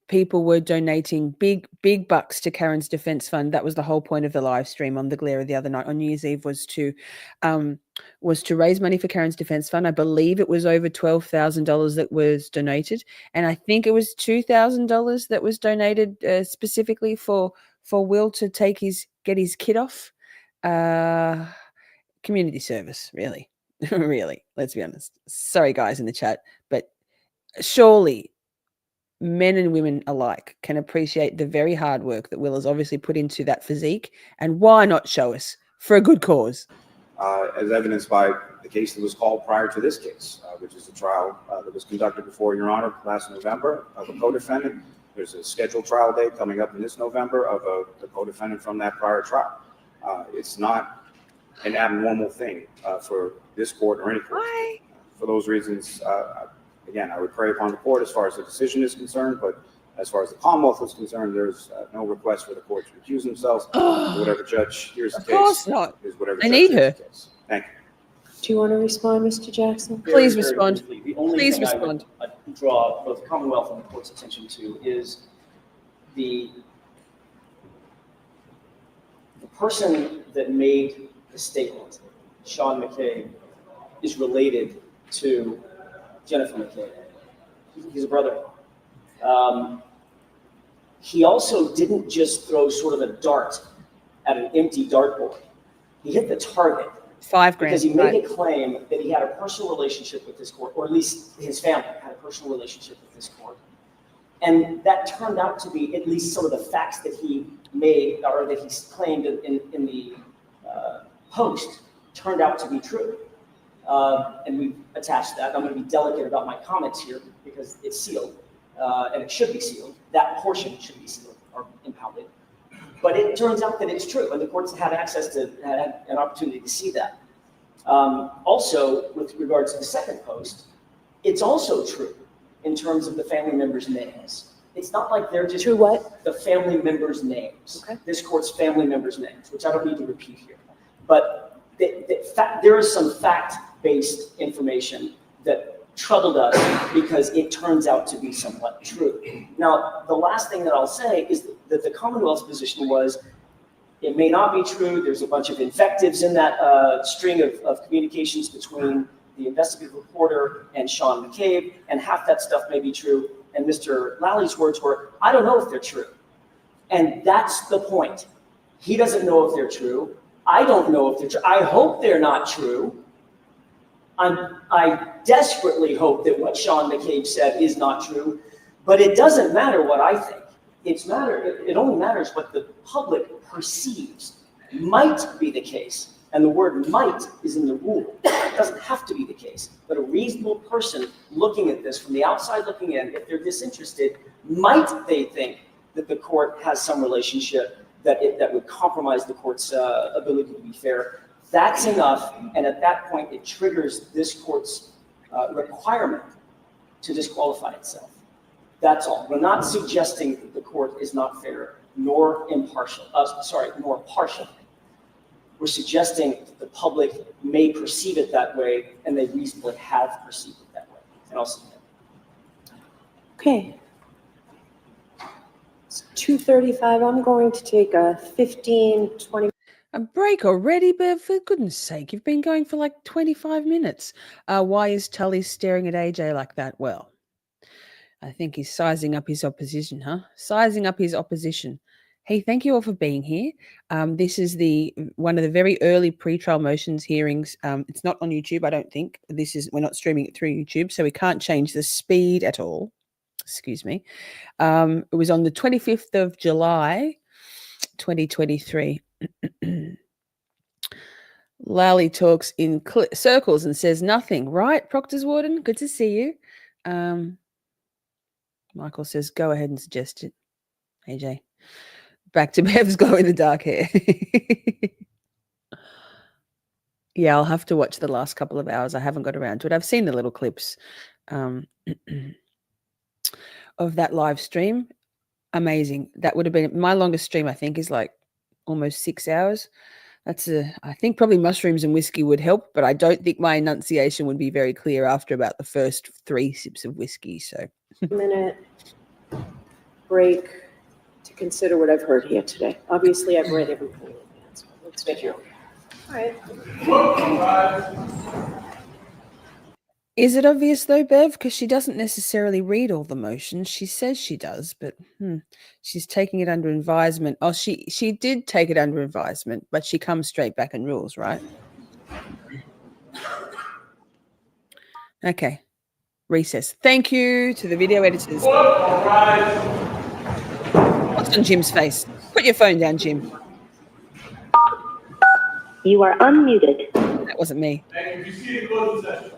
people were donating big bucks to Karen's Defense Fund. That was the whole point of the live stream on the Glare the other night on New Year's Eve, was to raise money for Karen's Defense Fund. I believe it was over $12,000 that was donated, and I think it was $2,000 that was donated specifically for Will to get his kid off. Community service, really. Really, let's be honest. Sorry, guys in the chat, but surely men and women alike can appreciate the very hard work that Will has obviously put into that physique, and why not show us for a good cause? As evidenced by the case that was called prior to this case, which is a trial that was conducted before Your Honor last November of a co-defendant. There's a scheduled trial date coming up in this November of the co-defendant from that prior trial. It's not an abnormal thing for this court or any court. Why? For those reasons, again, I would pray upon the court as far as the decision is concerned, but as far as the Commonwealth is concerned, there's no request for the court to recuse themselves. Whatever judge hears the case, of course not. Is whatever I judge need hears her. the case. Thank you. Do you want to respond, Mr. Jackson? Please Very respond. briefly, the only Please thing respond. I would draw both the Commonwealth and the court's attention to is the person that made the statement, Sean McCabe, is related to Jennifer McCabe. He's a brother. He also didn't just throw sort of a dart at an empty dartboard. He hit the target. $5,000. Because he made a claim that he had a personal relationship with this court, or at least his family had a personal relationship with this court. And that turned out to be at least some of the facts that he made, or that he claimed in the post, turned out to be true. And we've attached that. I'm going to be delicate about my comments here because it's sealed, and it should be sealed. That portion should be sealed or impounded. But it turns out that it's true, and the courts had an opportunity to see that. Also, with regards to the second post, it's also true in terms of the family members' names. It's not like they're just True what? the family members' names. Okay. This court's family members' names, which I don't need to repeat here. But there is some fact-based information that troubled us because it turns out to be somewhat true. Now, the last thing that I'll say is that the Commonwealth's position was it may not be true. There's a bunch of invectives in that string of communications between the investigative reporter and Sean McCabe, and half that stuff may be true. And Mr. Lally's words were, I don't know if they're true. And that's the point. He doesn't know if they're true. I don't know if they're true. I hope they're not true. I desperately hope that what Sean McCabe said is not true, but it doesn't matter what I think. It only matters what the public perceives might be the case. And the word might is in the rule. It doesn't have to be the case. But a reasonable person looking at this from the outside looking in, if they're disinterested, might they think that the court has some relationship that would compromise the court's ability to be fair. That's enough, and at that point, it triggers this court's requirement to disqualify itself. That's all. We're not suggesting that the court is not fair nor impartial. Nor partial. We're suggesting that the public may perceive it that way, and they reasonably have perceived it that way. And I'll submit. Okay. It's 2:35. I'm going to take a 15-20. A break already, Bev? For goodness sake, you've been going for like 25 minutes. Why is Tully staring at AJ like that? Well, I think he's sizing up his opposition, huh? Sizing up his opposition. Hey, thank you all for being here. This is one of the very early pre-trial motions hearings. It's not on YouTube, I don't think. We're not streaming it through YouTube, so we can't change the speed at all. Excuse me. It was on the 25th of July, 2023. Lally talks in circles and says nothing. Right, Proctor's Warden? Good to see you. Michael says, go ahead and suggest it. AJ. Back to Bev's glow in the dark hair. Yeah, I'll have to watch the last couple of hours. I haven't got around to it. I've seen the little clips of that live stream. Amazing. That would have been my longest stream, I think, is like almost 6 hours. I think probably mushrooms and whiskey would help, but I don't think my enunciation would be very clear after about the first 3 sips of whiskey. So, minute break to consider what I've heard here today. Obviously, I've read everything in advance. Let's Thank you. All right. is it obvious though, Bev? Because she doesn't necessarily read all the motions. She says she does, but she's taking it under advisement. Oh, she did take it under advisement, but she comes straight back and rules, right? Okay. Recess. Thank you to the video editors. What's on Jim's face? Put your phone down, Jim. You are unmuted. That wasn't me. Thank you. You see the closing session.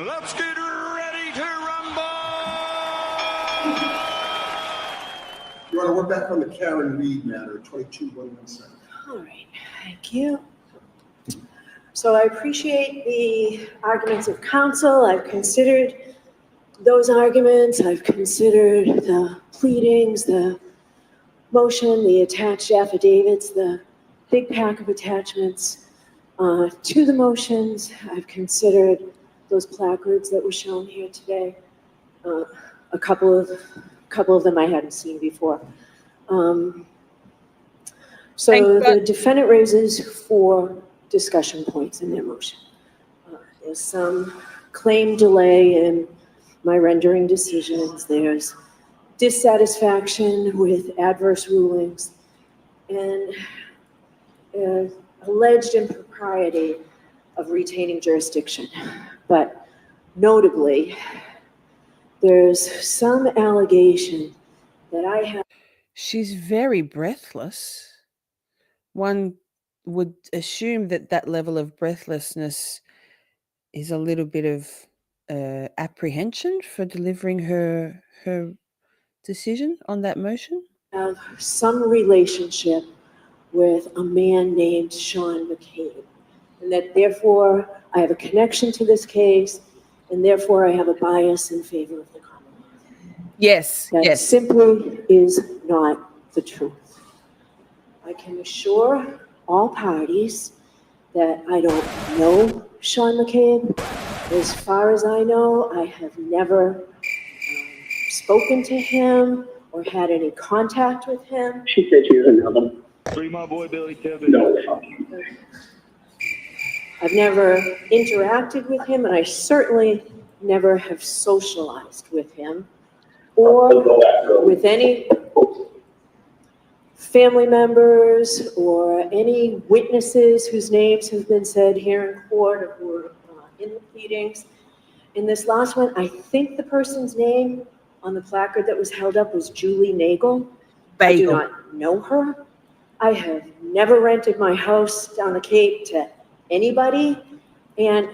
Let's get ready to rumble. Your Honor, we're back on the Karen Reed matter, 22-117. All right. Thank you. So I appreciate the arguments of counsel. I've considered those arguments. I've considered the pleadings, the motion, the attached affidavits, the big pack of attachments to the motions. I've considered those placards that were shown here today. A couple of them I hadn't seen before. So the defendant raises 4 discussion points in their motion. There's some claim delay in my rendering decisions. There's dissatisfaction with adverse rulings and alleged impropriety of retaining jurisdiction. But notably, there's some allegation that I have. She's very breathless. One would assume that level of breathlessness is a little bit of apprehension for delivering her decision on that motion. Have some relationship with a man named Sean McCabe, and that therefore I have a connection to this case, and therefore I have a bias in favor of the Commonwealth. Yes, That simply is not the truth. I can assure all parties that I don't know Sean McCabe. As far as I know, I have never spoken to him or had any contact with him. She said she doesn't know them. Free my boy Billy Kevin. No. I've never interacted with him, and I certainly never have socialized with him or with any family members or any witnesses whose names have been said here in court or who are in the pleadings. In this last one, I think the person's name on the placard that was held up was Julie Nagel. I do not know her. I have never rented my house down the Cape to anybody, and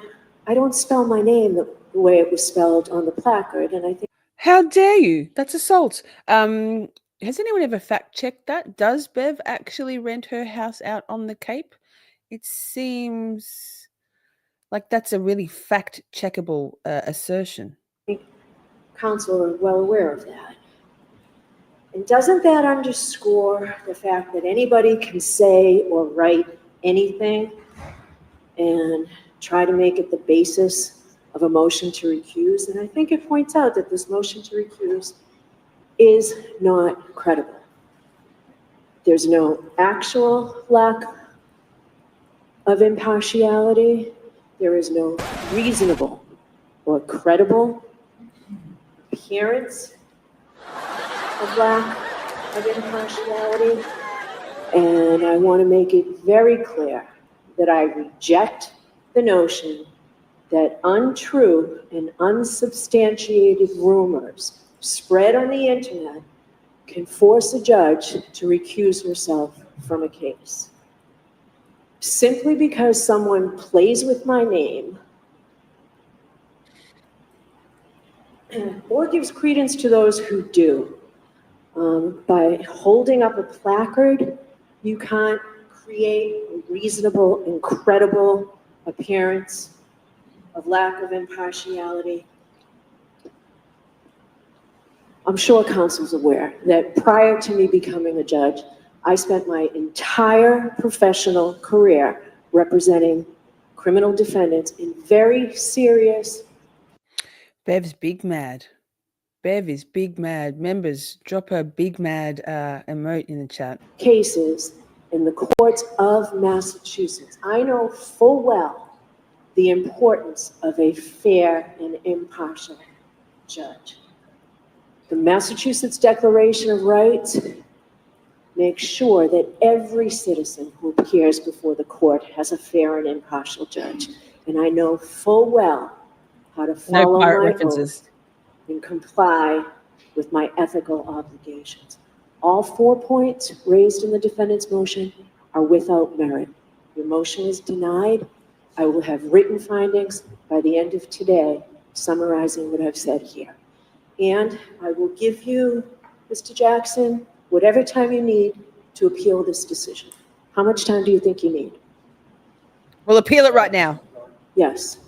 I don't spell my name the way it was spelled on the placard, and I think. How dare you? That's assault. Has anyone ever fact checked that? Does Bev actually rent her house out on the Cape? It seems like that's a really fact checkable assertion. Council are well aware of that. And doesn't that underscore the fact that anybody can say or write anything and try to make it the basis of a motion to recuse? And I think it points out that this motion to recuse is not credible. There's no actual lack of impartiality. There is no reasonable or credible appearance of lack of impartiality. And I want to make it very clear that I reject the notion that untrue and unsubstantiated rumors spread on the internet can force a judge to recuse herself from a case. Simply because someone plays with my name or gives credence to those who do. By holding up a placard, you can't create a reasonable and credible appearance of lack of impartiality. I'm sure council's aware that prior to me becoming a judge, I spent my entire professional career representing criminal defendants in very serious. Bev's big mad. Bev is big mad. Members, drop her big mad emote in the chat. Cases in the courts of Massachusetts. I know full well the importance of a fair and impartial judge. The Massachusetts Declaration of Rights makes sure that every citizen who appears before the court has a fair and impartial judge. And I know full well how to follow my oath and comply with my ethical obligations. All 4 points raised in the defendant's motion are without merit. Your motion is denied. I will have written findings by the end of today summarizing what I've said here. And I will give you, Mr. Jackson, whatever time you need to appeal this decision. How much time do you think you need? We'll appeal it right now. Yes.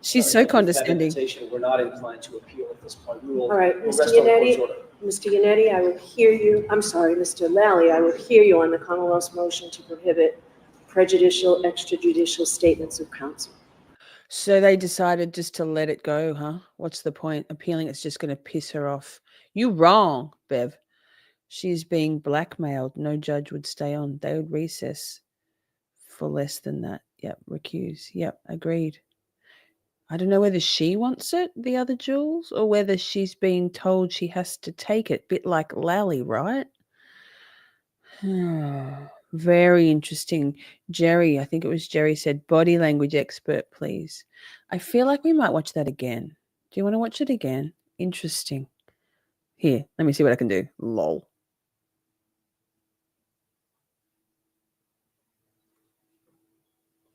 She's so condescending. We're not inclined to appeal at this point. All right, Mr. Yannetti, I will hear you. I'm sorry, Mr. Lally, I will hear you on the Commonwealth's motion to prohibit prejudicial extrajudicial statements of counsel. So they decided just to let it go, huh? What's the point? Appealing, it's just going to piss her off. You wrong, Bev. She's being blackmailed. No judge would stay on. They would recess for less than that. Yep, recuse. Yep, agreed. I don't know whether she wants it, the other Jules, or whether she's being told she has to take it. Bit like Lally, right? Very interesting. Jerry, I think it was Jerry said, body language expert, please. I feel like we might watch that again. Do you want to watch it again? Interesting. Here, let me see what I can do. Lol.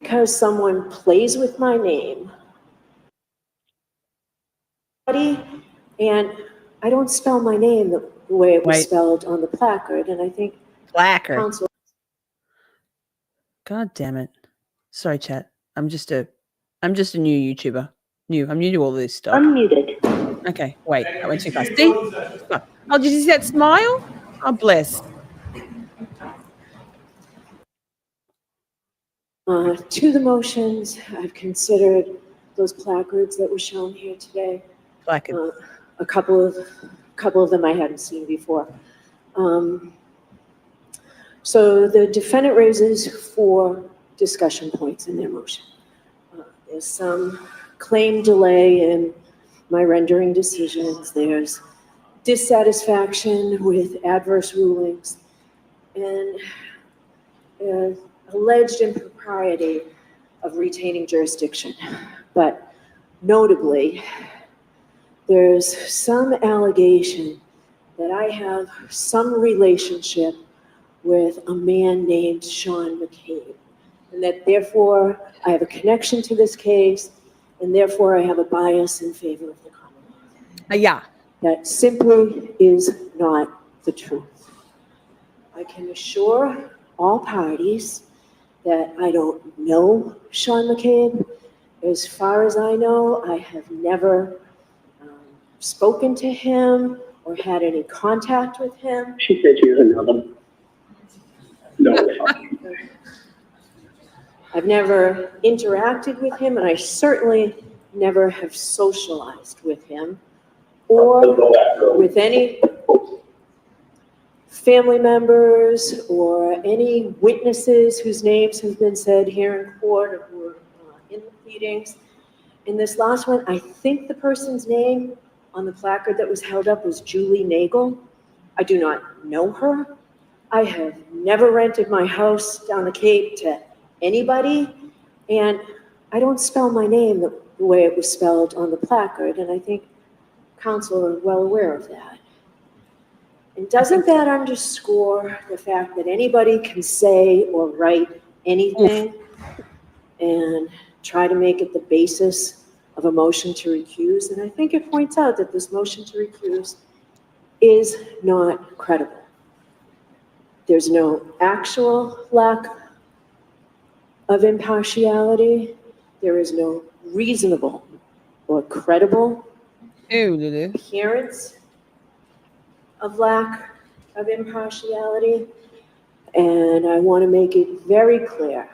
Because someone plays with my name, and I don't spell my name the way it was spelled on the placard, and I think placard. Council. God damn it! Sorry, chat. I'm just a new YouTuber. I'm new to all this stuff. Unmuted. Okay, wait. I went too fast. See? Oh, did you see that smile? Oh, bless. To the motions, I've considered those placards that were shown here today. Placard. A couple of them I hadn't seen before. So the defendant raises 4 discussion points in their motion. There's some claim delay in my rendering decisions. There's dissatisfaction with adverse rulings and alleged impropriety of retaining jurisdiction. But notably, there's some allegation that I have some relationship with a man named Sean McCabe. and that therefore I have a connection to this case, and therefore I have a bias in favor of the Commonwealth. Yeah. That simply is not the truth. I can assure all parties that I don't know Sean McCabe. As far as I know, I have never spoken to him or had any contact with him. She said she doesn't know them. No. I've never interacted with him, and I certainly never have socialized with him or with any family members or any witnesses whose names have been said here in court or who were in the pleadings. In this last one, I think the person's name on the placard that was held up was Julie Nagel. I do not know her. I have never rented my house down the Cape to anybody, and I don't spell my name the way it was spelled on the placard, and I think council are well aware of that. And doesn't that underscore the fact that anybody can say or write anything and try to make it the basis of a motion to recuse? And I think it points out that this motion to recuse is not credible. There's no actual lack of impartiality. There is no reasonable or credible appearance of lack of impartiality. And I want to make it very clear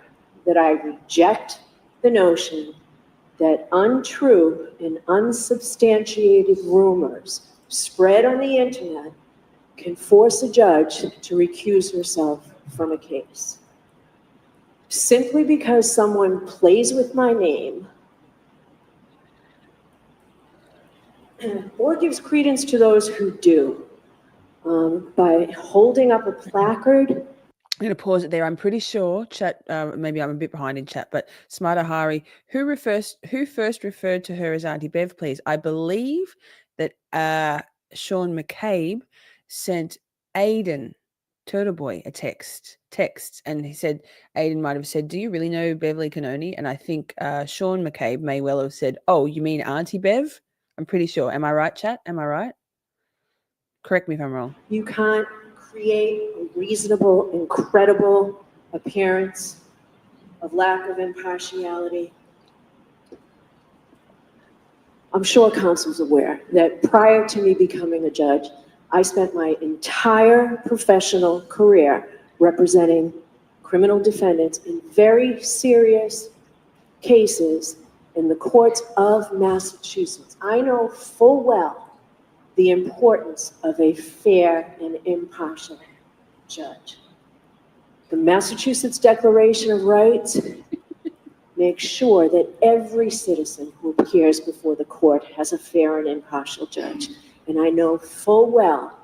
that I reject the notion that untrue and unsubstantiated rumors spread on the internet can force a judge to recuse herself from a case. Simply because someone plays with my name or gives credence to those who do by holding up a placard. I'm going to pause it there. I'm pretty sure, chat, maybe I'm a bit behind in chat, but Smarter Hari, who first referred to her as Auntie Bev, please? I believe that Sean McCabe sent Aiden Turtleboy a text, and he said, Aiden might have said, do you really know Beverly Cannone? And I think Sean McCabe may well have said, oh, you mean Auntie Bev? I'm pretty sure. Am I right, chat? Am I right? Correct me if I'm wrong. You can't create a reasonable, incredible appearance of lack of impartiality. I'm sure council's aware that prior to me becoming a judge, I spent my entire professional career representing criminal defendants in very serious cases in the courts of Massachusetts. I know full well the importance of a fair and impartial judge. The Massachusetts Declaration of Rights makes sure that every citizen who appears before the court has a fair and impartial judge. And I know full well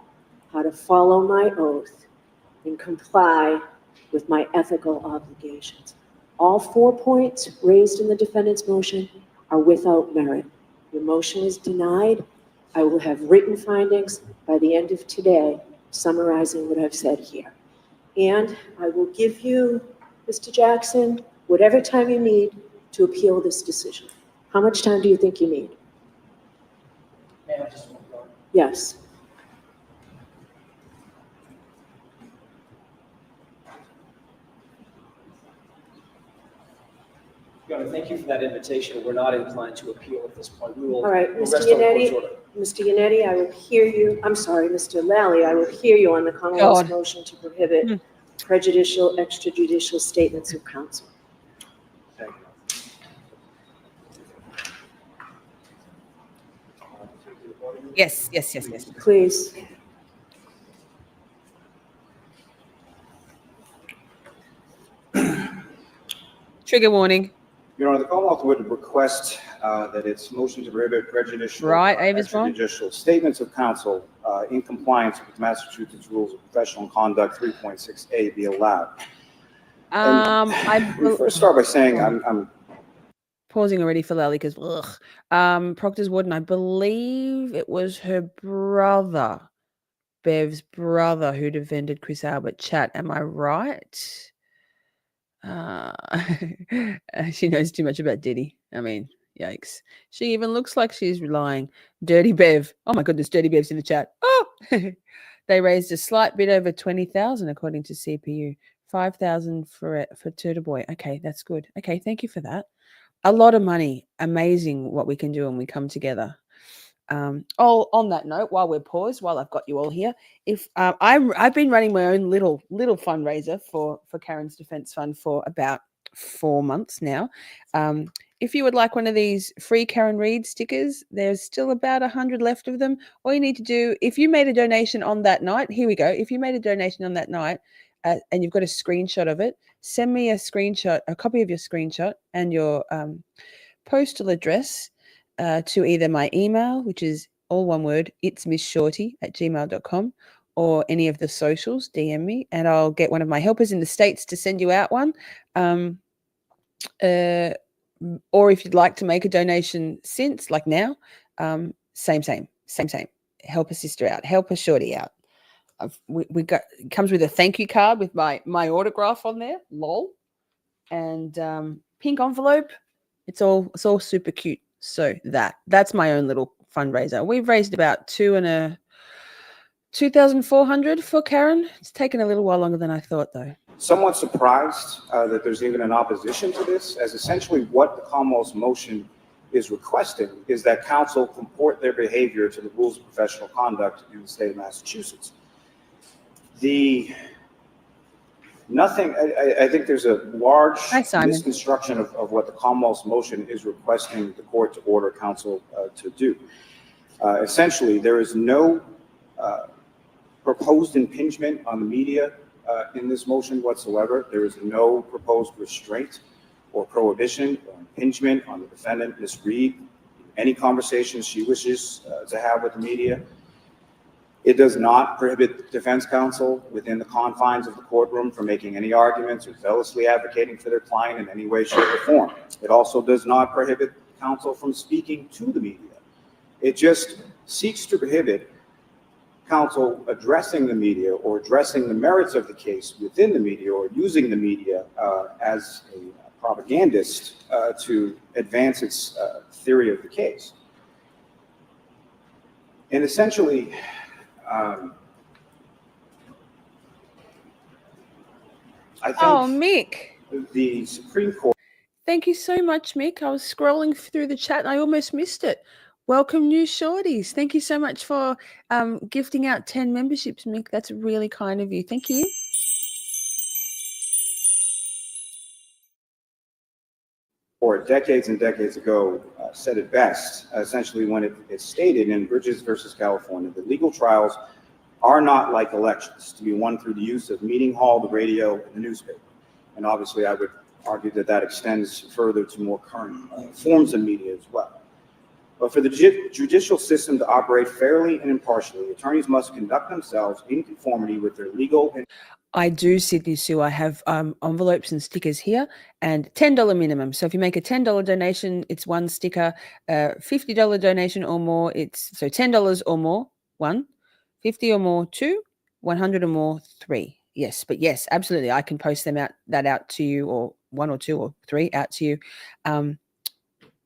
how to follow my oath and comply with my ethical obligations. All 4 points raised in the defendant's motion are without merit. Your motion is denied. I will have written findings by the end of today summarizing what I've said here. And I will give you, Mr. Jackson, whatever time you need to appeal this decision. How much time do you think you need? May I just one more? Yes. Your Honor, thank you for that invitation. We're not inclined to appeal at this point. We will. All right, we'll Mr. rest on the court's Yannetti, order. Mr. Yannetti, I will hear you. I'm sorry, Mr. Lally, I will hear you on the Commonwealth's God. motion to prohibit prejudicial extrajudicial statements of counsel. Thank you. Yes. Please. Trigger warning. Your Honor, the Commonwealth would request that its motion to prohibit prejudicial, Right, Avis Ron? extrajudicial statements of counsel in compliance with Massachusetts Rules of Professional Conduct 3.6A be allowed. I We first start by saying I'm pausing already for Lally because Proctor's Warden, I believe it was her brother, Bev's brother, who defended Chris Albert. Chat, am I right? She knows too much about Diddy. I mean, yikes. She even looks like she's lying. Dirty Bev. Oh my goodness, Dirty Bev's in the chat. Oh, they raised a slight bit over 20,000 according to CPU. 5,000 for Turtle Boy. Okay, that's good. Okay, thank you for that. A lot of money. Amazing what we can do when we come together. On that note, while we're paused, while I've got you all here, if I've been running my own little fundraiser for Karen's Defense Fund for about 4 months now. If you would like one of these free Karen Read stickers, there's still about 100 left of them. All you need to do, if you made a donation on that night, here we go. If you made a donation on that night and you've got a screenshot of it, send me a copy of your screenshot and your postal address to either my email, which is all one word, it's missshorty@gmail.com, or any of the socials, DM me, and I'll get one of my helpers in the States to send you out one. Or if you'd like to make a donation since, like now, same. Help a sister out, help a shorty out. We got, it comes with a thank you card with my autograph on there, lol, and pink envelope. It's all super cute. So that's my own little fundraiser. We've raised about 2,400 for Karen. It's taken a little while longer than I thought, though. Somewhat surprised that there's even an opposition to this, as essentially what the Commonwealth's motion is requesting is that counsel comport their behavior to the rules of professional conduct in the state of Massachusetts. I think there's a large misconstruction of what the Commonwealth's motion is requesting the court to order counsel to do. Essentially, there is no proposed impingement on the media in this motion whatsoever. There is no proposed restraint or prohibition or impingement on the defendant, Ms. Reed, any conversations she wishes to have with the media. It does not prohibit defense counsel within the confines of the courtroom from making any arguments or zealously advocating for their client in any way, shape, or form. It also does not prohibit counsel from speaking to the media. It just seeks to prohibit counsel addressing the media or addressing the merits of the case within the media or using the media as a propagandist to advance its theory of the case. And essentially, I think Mick, the Supreme Court. Thank you so much, Mick. I was scrolling through the chat and I almost missed it. Welcome, new shorties. Thank you so much for gifting out 10 memberships, Mick. That's really kind of you. Thank you. Or decades and decades ago, said it best, essentially when it stated in Bridges versus California, that legal trials are not like elections to be won through the use of meeting hall, the radio, and the newspaper. And obviously, I would argue that that extends further to more current forms of media as well. But for the judicial system to operate fairly and impartially, attorneys must conduct themselves in conformity with their legal and I do, Sydney Sue. I have envelopes and stickers here, and $10 minimum. So if you make a $10 donation, it's one sticker. $50 donation or more, it's so $10 or more, one. 50 or more, two. 100 or more, three. Yes, but yes, absolutely. I can post them out to you, or one or two or three out to you.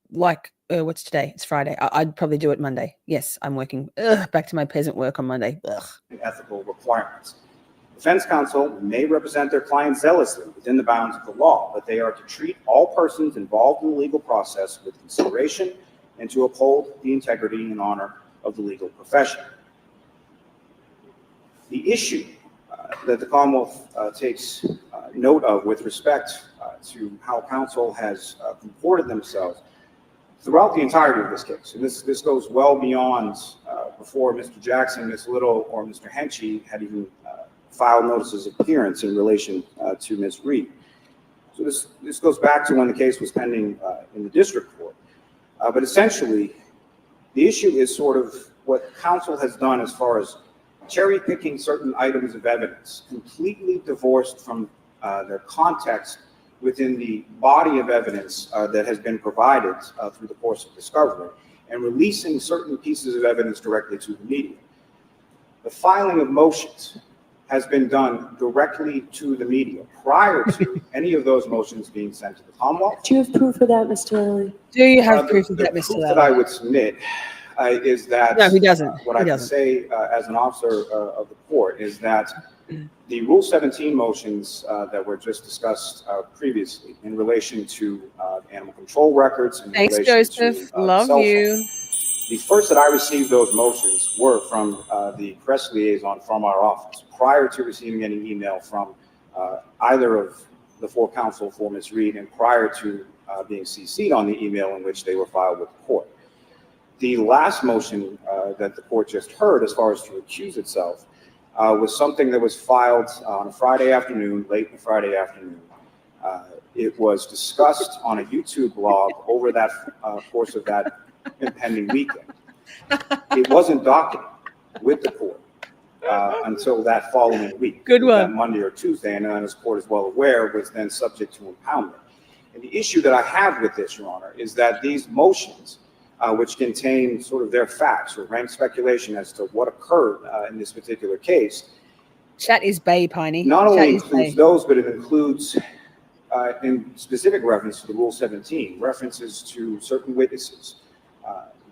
What's today? It's Friday. I'd probably do it Monday. Yes, I'm working back to my peasant work on Monday. ethical requirements. Defense counsel may represent their client zealously within the bounds of the law, but they are to treat all persons involved in the legal process with consideration and to uphold the integrity and honor of the legal profession. The issue that the Commonwealth takes note of with respect to how counsel has comported themselves throughout the entirety of this case, and this goes well beyond before Mr. Jackson, Ms. Little, or Mr. Henchy had even filed notices of appearance in relation to Ms. Reed. So this goes back to when the case was pending in the district court. But essentially, the issue is sort of what counsel has done as far as cherry picking certain items of evidence, completely divorced from their context within the body of evidence that has been provided through the course of discovery, and releasing certain pieces of evidence directly to the media. The filing of motions has been done directly to the media prior to any of those motions being sent to the Commonwealth. Do you have proof of that, Mr. Lally? Do you have proof of The that, Mr. proof that I Lally? would submit is that No, he doesn't. what He I can doesn't. say as an officer of the court is that the Rule 17 motions that were just discussed previously in relation to animal control records and in Thanks, relation Joseph. to Love cell you. phones. The first that I received those motions were from the press liaison from our office prior to receiving any email from either of the four counsel for Ms. Reed and prior to being CC'd on the email in which they were filed with the court. The last motion that the court just heard, as far as to recuse itself, was something that was filed on a Friday afternoon, late in the Friday afternoon. It was discussed on a YouTube blog over that course of that impending weekend. It wasn't docketed with the court until that following week. Good one. That Monday or Tuesday, and then, as the court is well aware, was then subject to impoundment. And the issue that I have with this, Your Honor, is that these motions, which contain sort of their facts or rank speculation as to what occurred in this particular case, Chat is Bay, Piney. not only Chat is includes Bay. those, but it includes, in specific reference to the Rule 17, references to certain witnesses,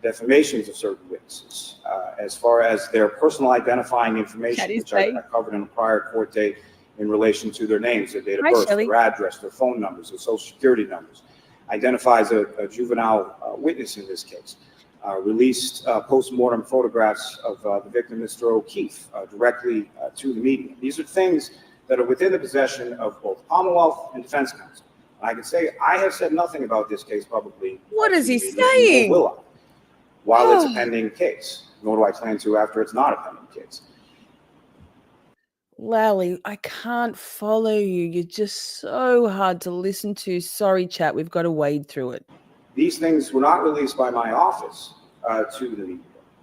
defamations of certain witnesses, as far as their personal identifying information, which I covered in a prior court date in relation to their names, their date of birth, their address, their phone numbers, their social security numbers, identifies a juvenile witness in this case, released post-mortem photographs of the victim, Mr. O'Keefe, directly to the media. These are things that are within the possession of both Commonwealth and Defense Counsel. And I can say I have said nothing about this case publicly. What is he nor saying? will I, while it's a pending case, nor do I plan to after it's not a pending case. Lally, I can't follow you. You're just so hard to listen to. Sorry, chat. We've got to wade through it. These things were not released by my office to the media,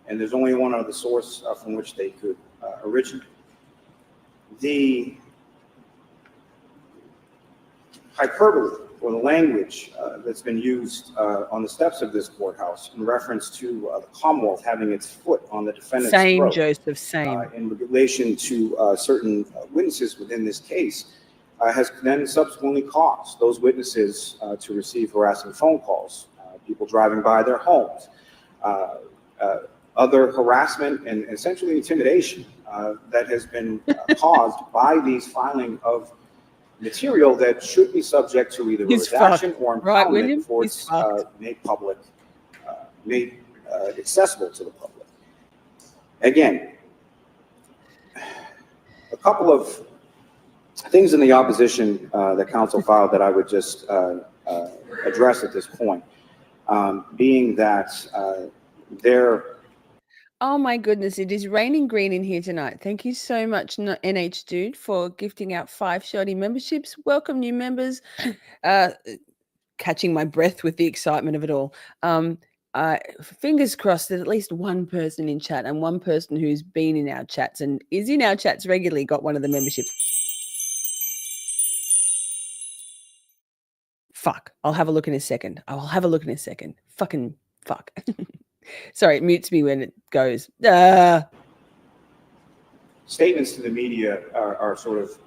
and there's only one other source from which they could originate. The hyperbole or the language that's been used on the steps of this courthouse in reference to the Commonwealth having its foot on the defendant's throat, Joseph, same. in relation to certain witnesses within this case, has then subsequently caused those witnesses to receive harassing phone calls, people driving by their homes, other harassment and essentially intimidation that has been caused by these filing of material that should be subject to either redaction or impoundment before it's made public, made accessible to the public. Again, a couple of things in the opposition that counsel filed that I would just address at this point, being that there. Oh my goodness, it is raining green in here tonight. Thank you so much, NH Dude, for gifting out 5 Shoddy memberships. Welcome, new members. Catching my breath with the excitement of it all. Fingers crossed that at least one person in chat and one person who's been in our chats and is in our chats regularly got one of the memberships. Fuck. I'll have a look in a second. I will have a look in a second. Fucking fuck. Sorry, it mutes me when it goes. Statements to the media are sort of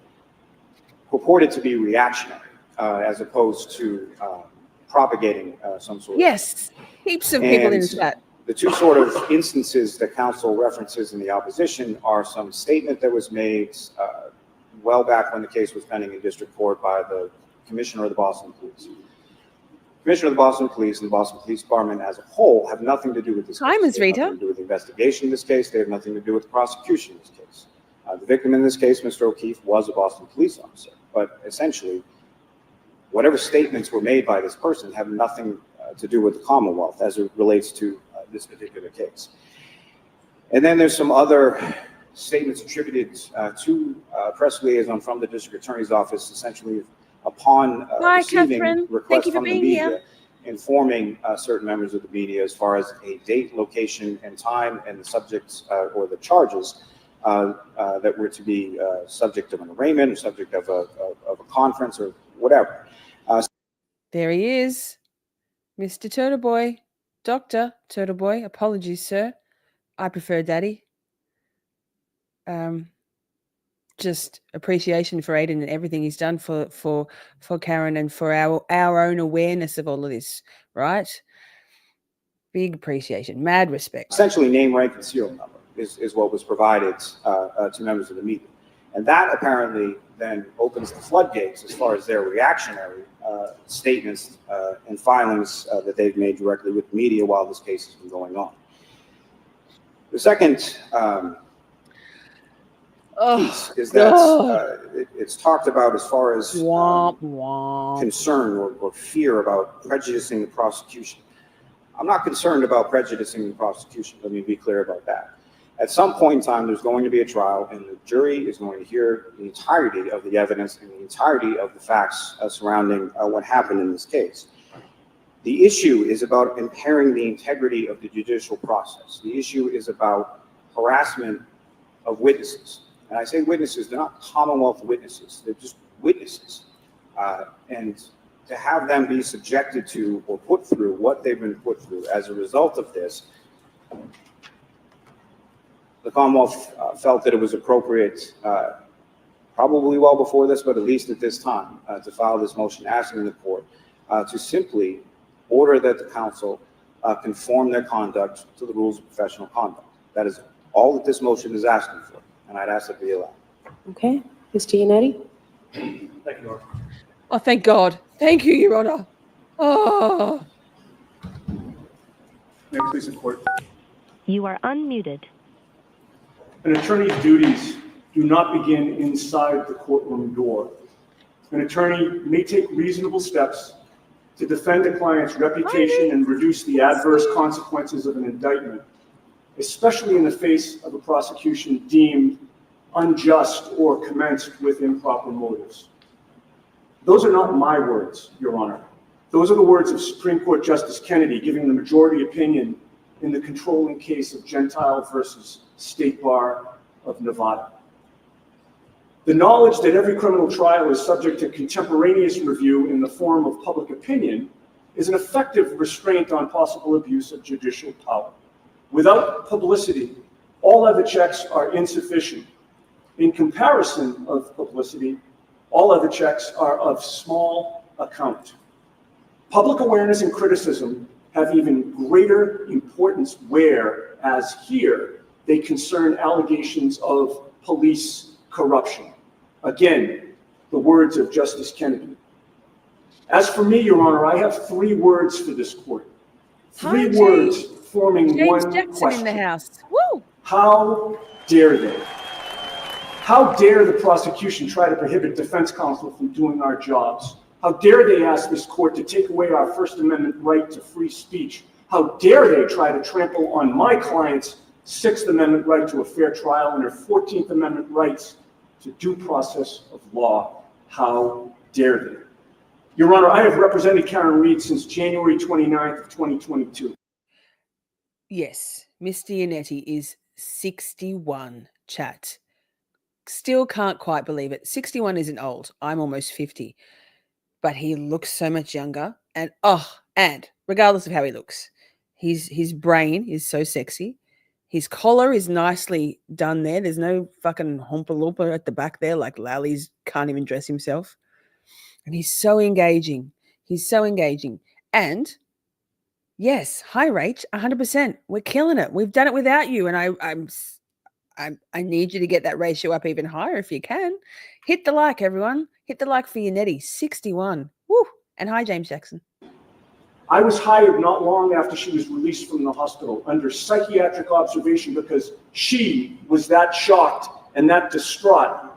purported to be reactionary as opposed to propagating some sort of. Yes, heaps of people in the chat. The two sort of instances that counsel references in the opposition are some statement that was made well back when the case was pending in district court by the commissioner of the Boston Police. Commissioner of the Boston Police and the Boston Police Department as a whole have nothing to do with this case. They have nothing to do with the investigation in this case. They have nothing to do with the prosecution in this case. The victim in this case, Mr. O'Keefe, was a Boston police officer, but essentially, whatever statements were made by this person have nothing to do with the Commonwealth as it relates to this particular case. And then there's some other statements attributed to press liaison from the district attorney's office, essentially upon receiving requests from the media, informing certain members of the media as far as a date, location, and time, and the subjects or the charges that were to be subject of an arraignment or subject of a conference or whatever. There he is, Mr. Turtle Boy, Dr. Turtle Boy. Apologies, sir. I prefer Daddy. just appreciation for Aiden and everything he's done for Karen and for our own awareness of all of this, right? Big appreciation, mad respect. Essentially, name, rank, and serial number is what was provided to members of the media. And that apparently then opens the floodgates as far as their reactionary statements and filings that they've made directly with the media while this case has been going on. The second piece is that it's talked about as far as concern or fear about prejudicing the prosecution. I'm not concerned about prejudicing the prosecution. Let me be clear about that. At some point in time, there's going to be a trial, and the jury is going to hear the entirety of the evidence and the entirety of the facts surrounding what happened in this case. The issue is about impairing the integrity of the judicial process. The issue is about harassment of witnesses. And I say witnesses, they're not Commonwealth witnesses, they're just witnesses. And to have them be subjected to or put through what they've been put through as a result of this, the Commonwealth felt that it was appropriate, probably well before this, but at least at this time, to file this motion asking the court to simply order that the council conform their conduct to the rules of professional conduct. That is all that this motion is asking for, and I'd ask it be allowed. Okay, Mr. Yannetti? Thank you, Your Honor. Oh, thank God. Thank you, Your Honor. Oh. May I please report? You are unmuted. An attorney's duties do not begin inside the courtroom door. An attorney may take reasonable steps to defend a client's reputation and reduce the adverse consequences of an indictment, especially in the face of a prosecution deemed unjust or commenced with improper motives. Those are not my words, Your Honor. Those are the words of Supreme Court Justice Kennedy giving the majority opinion in the controlling case of Gentile versus State Bar of Nevada. The knowledge that every criminal trial is subject to contemporaneous review in the form of public opinion is an effective restraint on possible abuse of judicial power. Without publicity, all other checks are insufficient. In comparison of publicity, all other checks are of small account. Public awareness and criticism have even greater importance where, as here, they concern allegations of police corruption. Again, the words of Justice Kennedy. As for me, Your Honor, I have 3 words for this court. 3 words forming James one Jackson question. in the house. Woo! How dare they? How dare the prosecution try to prohibit defense counsel from doing our jobs? How dare they ask this court to take away our First Amendment right to free speech? How dare they try to trample on my client's 6th Amendment right to a fair trial and their 14th Amendment rights to due process of law? How dare they? Your Honor, I have represented Karen Reed since January 29th of 2022. Yes, Mr. Yannetti is 61, chat. Still can't quite believe it. 61 isn't old. I'm almost 50. But he looks so much younger. And regardless of how he looks, his brain is so sexy. His collar is nicely done there. There's no fucking Hompa Loompa at the back there like Lally's can't even dress himself. And he's so engaging. He's so engaging. And yes, hi Rach, 100%. We're killing it. We've done it without you. And I need you to get that ratio up even higher if you can. Hit the like, everyone. Hit the like for Yannetti, 61. Woo! And hi, James Jackson. I was hired not long after she was released from the hospital under psychiatric observation because she was that shocked and that distraught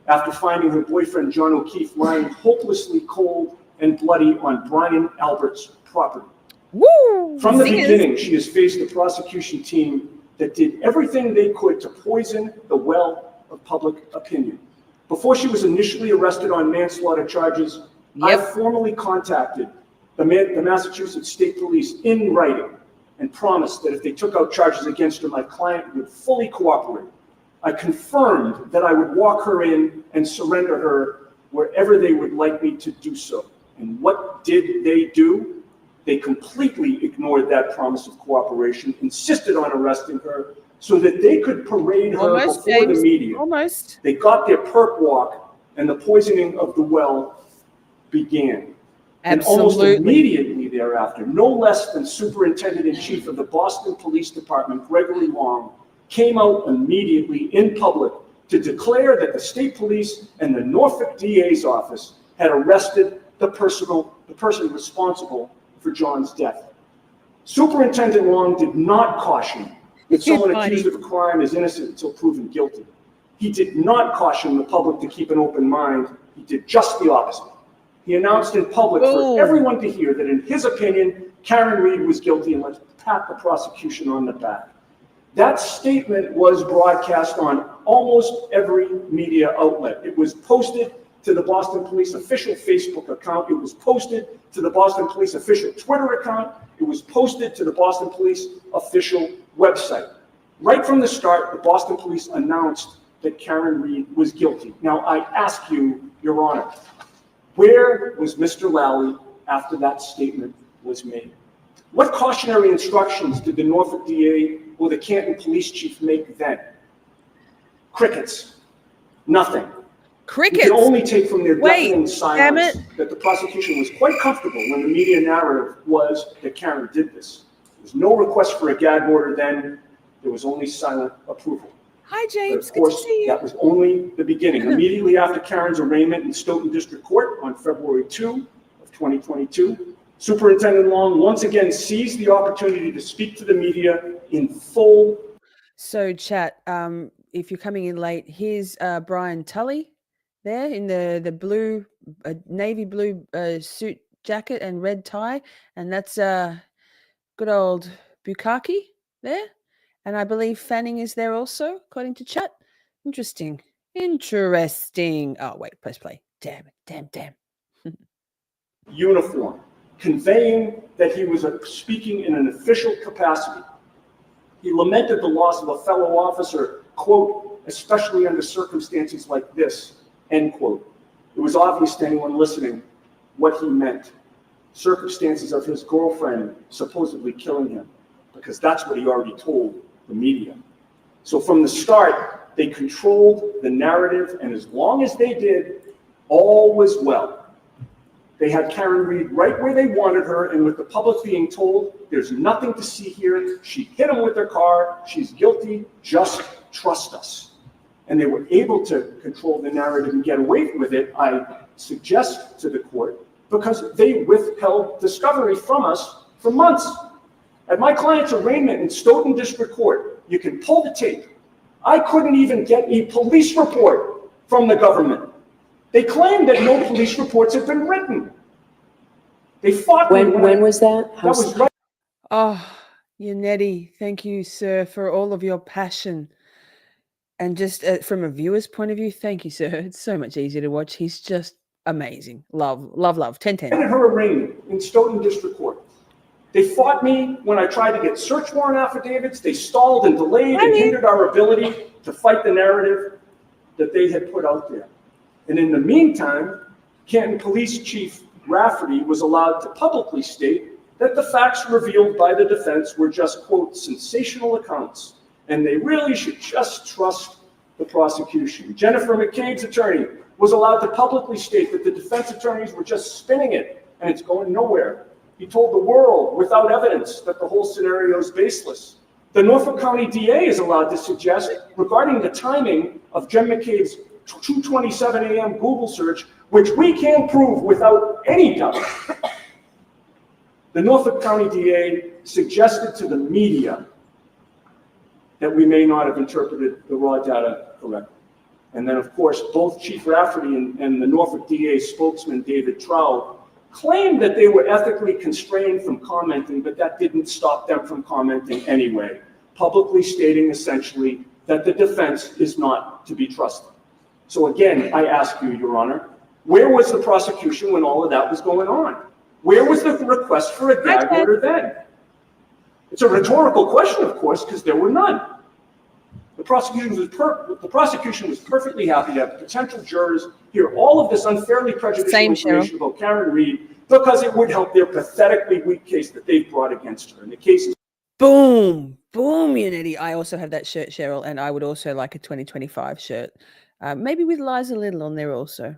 after finding her boyfriend, John O'Keefe, lying hopelessly cold and bloody on Brian Albert's property. Woo! From the beginning, she has faced a prosecution team that did everything they could to poison the well of public opinion. Before she was initially arrested on manslaughter charges, I formally contacted the Massachusetts State Police in writing and promised that if they took out charges against her, my client would fully cooperate. I confirmed that I would walk her in and surrender her wherever they would like me to do so. And what did they do? They completely ignored that promise of cooperation, insisted on arresting her, so that they could parade her Almost, before James. the media. Almost. They got their perp walk, and the poisoning of the well began. And almost Absolutely. immediately thereafter, no less than Superintendent-in-Chief of the Boston Police Department, Gregory Long, came out immediately in public to declare that the state police and the Norfolk DA's office had arrested the person responsible for John's death. Superintendent Long did not caution that someone accused of a crime is innocent until proven guilty. He did not caution the public to keep an open mind. He did just the opposite. He announced in public for everyone to hear that in his opinion, Karen Reed was guilty, and let's pat the prosecution on the back. That statement was broadcast on almost every media outlet. It was posted to the Boston Police official Facebook account. It was posted to the Boston Police official Twitter account. It was posted to the Boston Police official website. Right from the start, the Boston Police announced that Karen Reed was guilty. Now, I ask you, Your Honor, where was Mr. Lally after that statement was made? What cautionary instructions did the Norfolk DA or the Canton Police Chief make then? Crickets. Nothing. Crickets? You can only take from their deafening Damn silence it. that the prosecution was quite comfortable when the media narrative was that Karen did this. There was no request for a gag order then. There was only silent approval. Hi, James. But of course, that was only the beginning. Immediately after Karen's arraignment in Stoughton District Court on February 2 of 2022, Superintendent Long once again seized the opportunity to speak to the media in full. So, chat, if you're coming in late, here's Brian Tully there in the blue, navy blue suit jacket and red tie. And that's good old Bukaki there. And I believe Fanning is there also, according to chat. Interesting. Interesting. Oh, wait, press play. Damn it. Damn. Uniform, conveying that he was speaking in an official capacity. He lamented the loss of a fellow officer, quote, especially under circumstances like this, end quote. It was obvious to anyone listening what he meant. Circumstances of his girlfriend supposedly killing him, because that's what he already told the media. So from the start, they controlled the narrative, and as long as they did, all was well. They had Karen Reed right where they wanted her, and with the public being told, there's nothing to see here. She hit him with her car. She's guilty. Just trust us. And they were able to control the narrative and get away with it, I suggest to the court, because they withheld discovery from us for months. At my client's arraignment in Stoughton District Court, you can pull the tape. I couldn't even get a police report from the government. They claimed that no police reports had been written. They fought me. When was that? That was right. Oh, Yannetti, thank you, sir, for all of your passion. And just from a viewer's point of view, thank you, sir. It's so much easier to watch. He's just amazing. Love. 10-10. At her arraignment in Stoughton District Court, they fought me when I tried to get search warrant affidavits. They stalled and delayed and hindered our ability to fight the narrative that they had put out there. And in the meantime, Canton Police Chief Rafferty was allowed to publicly state that the facts revealed by the defense were just, quote, sensational accounts, and they really should just trust the prosecution. Jennifer McCabe's attorney was allowed to publicly state that the defense attorneys were just spinning it, and it's going nowhere. He told the world, without evidence, that the whole scenario is baseless. The Norfolk County DA is allowed to suggest, regarding the timing of Jen McCabe's 2:27 a.m. Google search, which we can prove without any doubt. The Norfolk County DA suggested to the media that we may not have interpreted the raw data correctly. And then, of course, both Chief Rafferty and the Norfolk DA spokesman, David Trout, claimed that they were ethically constrained from commenting, but that didn't stop them from commenting anyway, publicly stating essentially that the defense is not to be trusted. So again, I ask you, Your Honor, where was the prosecution when all of that was going on? Where was the request for a gag order then? It's a rhetorical question, of course, because there were none. The prosecution was perfectly happy to have potential jurors hear all of this unfairly prejudicial information about Karen Reed because it would help their pathetically weak case that they've brought against her. And the case is boom. Boom, Unity. I also have that shirt, Cheryl, and I would also like a 2025 shirt. Maybe with Liza Little on there also.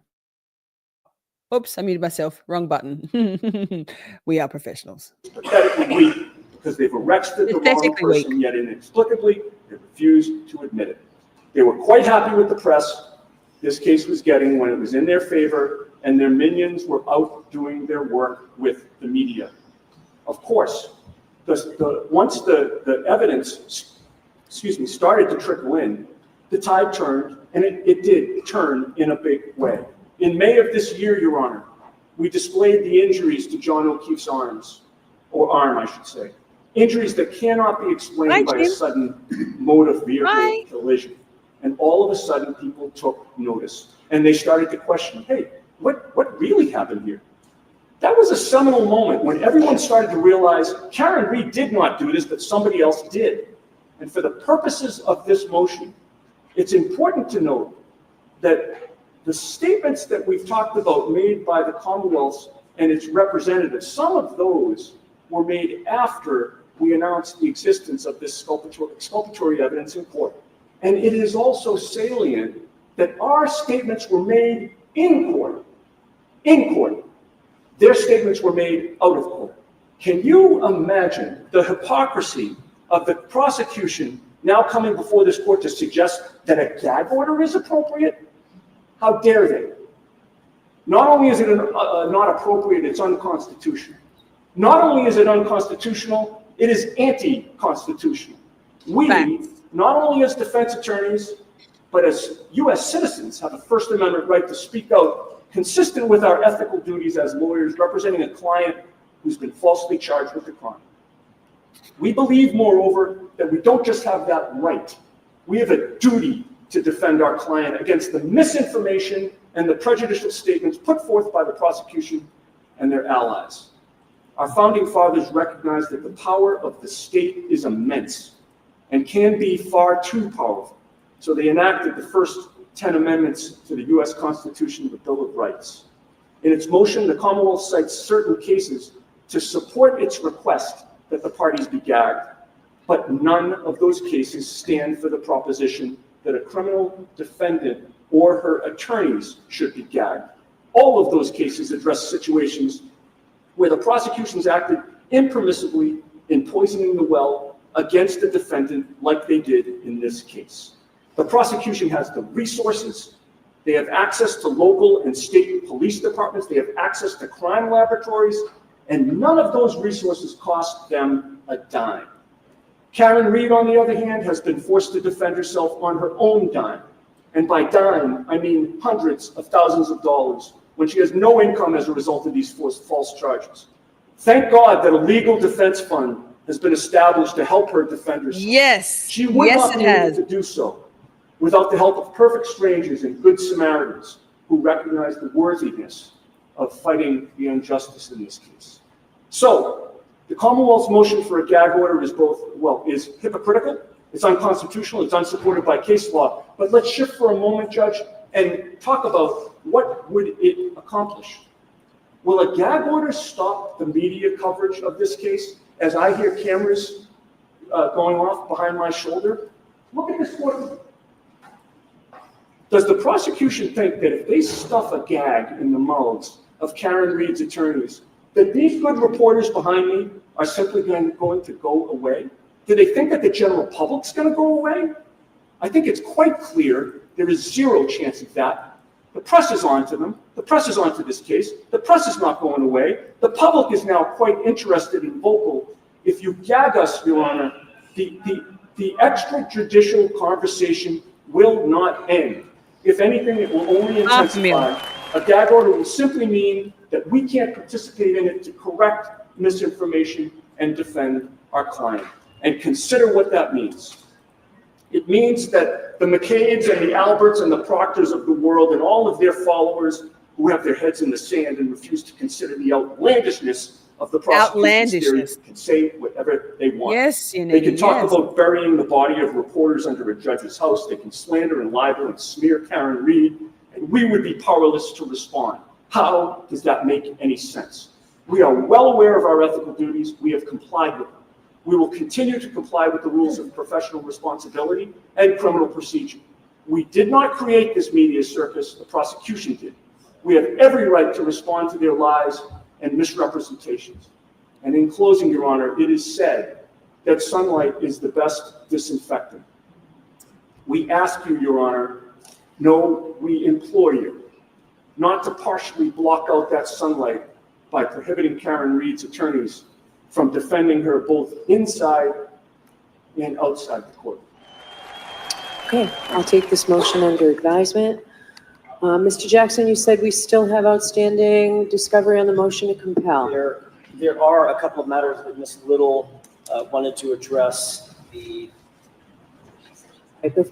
Oops, I muted myself. Wrong button. We are professionals. Pathetically weak because they've arrested the wrong Pathetically weak. person, yet inexplicably they refuse to admit it. They were quite happy with the press this case was getting when it was in their favor, and their minions were out doing their work with the media. Of course, once the evidence, started to trickle in, the tide turned, and it did turn in a big way. In May of this year, Your Honor, we displayed the injuries to John O'Keefe's arm, I should say. Injuries that cannot be explained by a sudden motor vehicle collision. And all of a sudden, people took notice. And they started to question, hey, what really happened here? That was a seminal moment when everyone started to realize Karen Reed did not do this, but somebody else did. And for the purposes of this motion, it's important to note that the statements that we've talked about made by the Commonwealth and its representatives, some of those were made after we announced the existence of this exculpatory evidence in court. And it is also salient that our statements were made in court. In court. Their statements were made out of court. Can you imagine the hypocrisy of the prosecution now coming before this court to suggest that a gag order is appropriate? How dare they? Not only is it not appropriate, it's unconstitutional. Not only is it unconstitutional, it is anti-constitutional. We, not only as defense attorneys, but as U.S. citizens, have a First Amendment right to speak out, consistent with our ethical duties as lawyers representing a client who's been falsely charged with a crime. We believe, moreover, that we don't just have that right. We have a duty to defend our client against the misinformation and the prejudicial statements put forth by the prosecution and their allies. Our founding fathers recognized that the power of the state is immense and can be far too powerful. So they enacted the first 10 amendments to the U.S. Constitution, the Bill of Rights. In its motion, the Commonwealth cites certain cases to support its request that the parties be gagged, but none of those cases stand for the proposition that a criminal defendant or her attorneys should be gagged. All of those cases address situations where the prosecutions acted impermissibly in poisoning the well against the defendant like they did in this case. The prosecution has the resources. They have access to local and state police departments. They have access to crime laboratories, and none of those resources cost them a dime. Karen Reed, on the other hand, has been forced to defend herself on her own dime. And by dime, I mean hundreds of thousands of dollars when she has no income as a result of these false charges. Thank God that a legal defense fund has been established to help her defend herself. Yes. She would not be able to do so without the help of perfect strangers and good Samaritans who recognize the worthiness of fighting the injustice in this case. So, the Commonwealth's motion for a gag order is is hypocritical, it's unconstitutional, it's unsupported by case law. But let's shift for a moment, Judge, and talk about what would it accomplish. Will a gag order stop the media coverage of this case as I hear cameras going off behind my shoulder? Look at this courtroom. Does the prosecution think that if they stuff a gag in the mouths of Karen Reed's attorneys, that these good reporters behind me are simply going to go away? Do they think that the general public's going to go away? I think it's quite clear there is zero chance of that. The press is onto them. The press is onto this case. The press is not going away. The public is now quite interested and vocal. If you gag us, Your Honor, the extrajudicial conversation will not end. If anything, it will only intensify. A gag order will simply mean that we can't participate in it to correct misinformation and defend our client. And consider what that means. It means that the McCabe's and the Alberts and the Proctors of the world and all of their followers who have their heads in the sand and refuse to consider the outlandishness of the prosecution's theory can say whatever they want. Yes, they can talk about burying the body of reporters under a judge's house. They can slander and libel and smear Karen Reed, and we would be powerless to respond. How does that make any sense? We are well aware of our ethical duties. We have complied with them. We will continue to comply with the rules of professional responsibility and criminal procedure. We did not create this media circus, the prosecution did. We have every right to respond to their lies and misrepresentations. And in closing, Your Honor, it is said that sunlight is the best disinfectant. We ask you, Your Honor, no, we implore you, not to partially block out that sunlight by prohibiting Karen Reed's attorneys from defending her both inside and outside the court. Okay, I'll take this motion under advisement. Mr. Jackson, you said we still have outstanding discovery on the motion to compel. There are a couple of matters that Ms. Little wanted to address.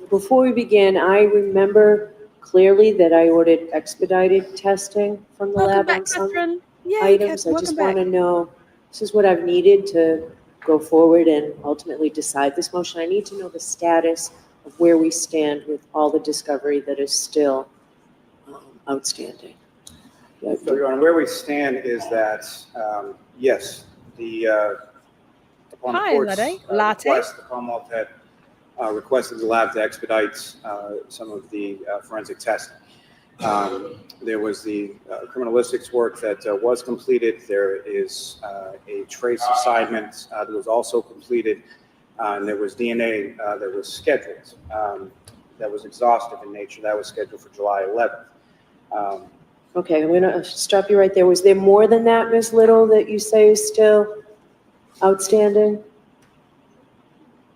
Before we begin, I remember clearly that I ordered expedited testing from the lab on some items. I just want to know, this is what I've needed to go forward and ultimately decide this motion. I need to know the status of where we stand with all the discovery that is still outstanding. So, Your Honor, where we stand is that, yes, upon the court's request, the Commonwealth had requested the lab to expedite some of the forensic testing. There was the criminalistics work that was completed. There is a trace assignment that was also completed. And there was DNA that was scheduled, that was exhaustive in nature. That was scheduled for July 11th. Okay, I'm going to stop you right there. Was there more than that, Ms. Little, that you say is still outstanding?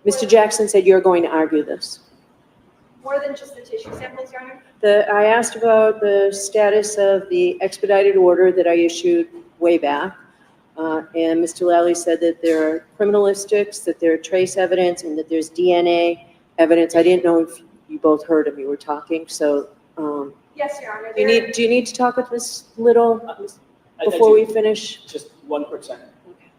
Mr. Jackson said you're going to argue this. More than just the tissue samples, Your Honor? I asked about the status of the expedited order that I issued way back. And Mr. Lally said that there are criminalistics, that there are trace evidence, and that there's DNA evidence. I didn't know if you both heard him. You were talking, so. Yes, Your Honor. Do you need to talk with Ms. Little before we finish? Just one quick second. Okay.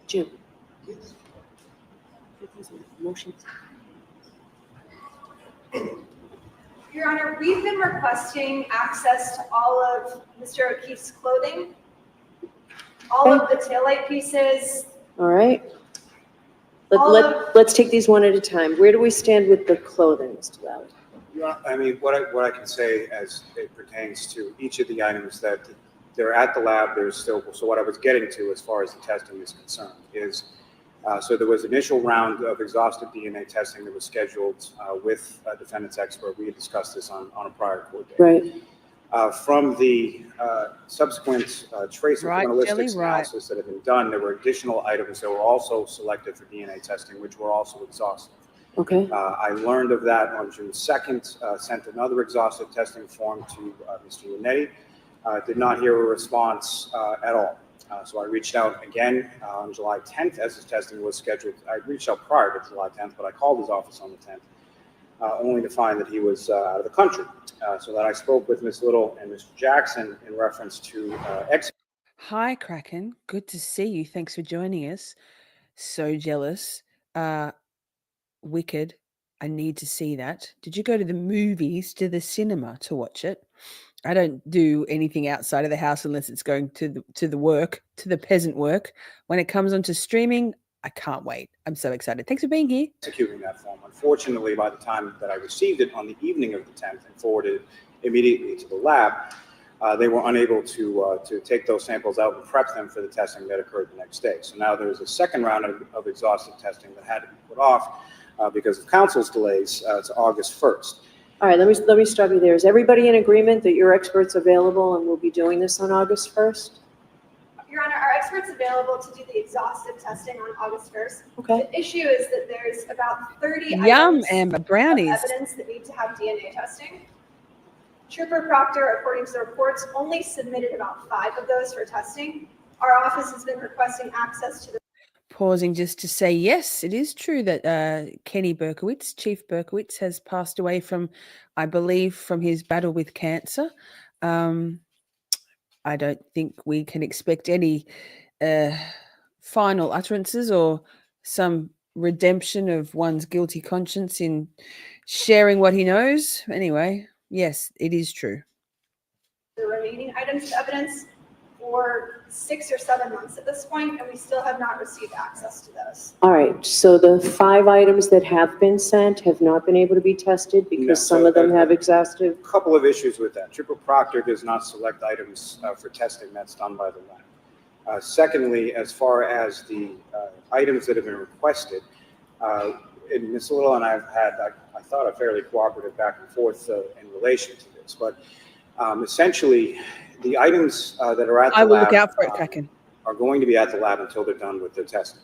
Jim. Motions. Your Honor, we've been requesting access to all of Mr. O'Keefe's clothing, all of the taillight pieces. All right. Let's take these one at a time. Where do we stand with the clothing, Mr. Lally? I mean, what I can say as it pertains to each of the items that they're at the lab, there's still, so what I was getting to as far as the testing is concerned is, so there was initial round of exhaustive DNA testing that was scheduled with a defendant's expert. We had discussed this on a prior court date. Right. From the subsequent trace and criminalistics analysis that had been done, there were additional items that were also selected for DNA testing, which were also exhaustive. Okay. I learned of that on June 2nd, sent another exhaustive testing form to Mr. Yannetti. Did not hear a response at all. So I reached out again on July 10th as his testing was scheduled. I reached out prior to July 10th, but I called his office on the 10th, only to find that he was out of the country. So that I spoke with Ms. Little and Mr. Jackson in reference to Hi, Kraken. Good to see you. Thanks for joining us. So jealous. Wicked. I need to see that. Did you go to the movies, to the cinema to watch it? I don't do anything outside of the house unless it's going to the work, to the peasant work. When it comes onto streaming, I can't wait. I'm so excited. Thanks for being here. Executing that form. Unfortunately, by the time that I received it on the evening of the 10th and forwarded it immediately to the lab, they were unable to take those samples out and prep them for the testing that occurred the next day. So now there's a second round of exhaustive testing that had to be put off because of counsel's delays to August 1st. All right, let me stop you there. Is everybody in agreement that your expert's available and we'll be doing this on August 1st? Your Honor, our expert's available to do the exhaustive testing on August 1st. Okay. The issue is that there's about 30 Yum, items Amber, brownies. of evidence that need to have DNA testing. Trooper Proctor, according to the reports, only submitted about 5 of those for testing. Our office has been requesting access to the Pausing just to say, yes, it is true that Kenny Berkowitz, Chief Berkowitz, has passed away from, I believe, from his battle with cancer. I don't think we can expect any final utterances or some redemption of one's guilty conscience in sharing what he knows. Anyway, Yes, it is true. The remaining items of evidence for 6 or 7 months at this point, and we still have not received access to those. All right, so the 5 items that have been sent have not been able to be tested No, because so some of them have exhaustive? A couple of issues with that. Trooper Proctor does not select items for testing. That's done by the lab. Secondly, as far as the items that have been requested, and Ms. Little and I have had, I thought, a fairly cooperative back and forth in relation to this, but essentially, the items that are at the I will lab look out for it, Kraken. are going to be at the lab until they're done with their testing.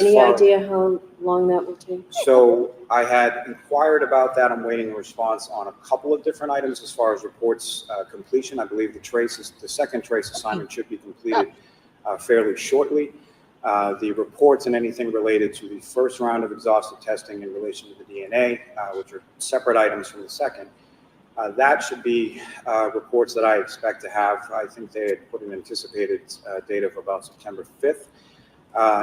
Any idea how long that will take? So I had inquired about that. I'm waiting a response on a couple of different items as far as reports completion. I believe the second trace assignment should be completed fairly shortly. The reports and anything related to the first round of exhaustive testing in relation to the DNA, which are separate items from the second, that should be reports that I expect to have. I think they had put an anticipated date of about September 5th.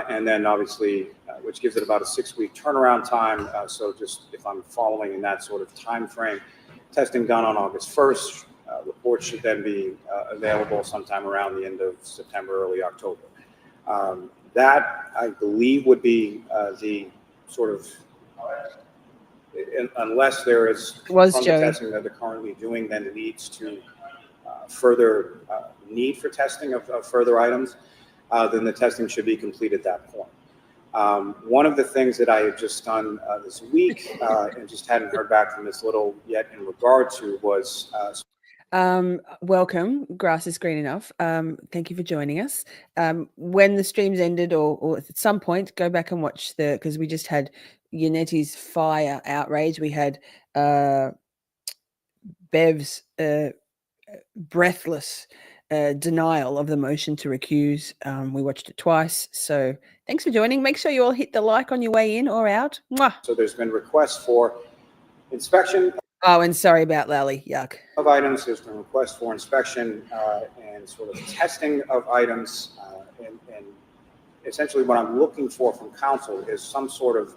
And then obviously, which gives it about a 6-week turnaround time. So just if I'm following in that sort of time frame, testing done on August 1st, reports should then be available sometime around the end of September, early October. That, I believe, would be the sort of, unless there is from the testing that they're currently doing, then it leads to further need for testing of further items, then the testing should be complete at that point. One of the things that I had just done this week and just hadn't heard back from Ms. Little yet in regard to was welcome. Grass is green enough. Thank you for joining us. When the stream's ended or at some point, go back and watch because we just had Yanetti's fire outrage. We had Bev's breathless denial of the motion to recuse. We watched it twice. So thanks for joining. Make sure you all hit the like on your way in or out. Mwah. So there's been requests for inspection. Oh, and sorry about Lally. Yuck. Of items, there's been requests for inspection and sort of testing of items. And essentially what I'm looking for from council is some sort of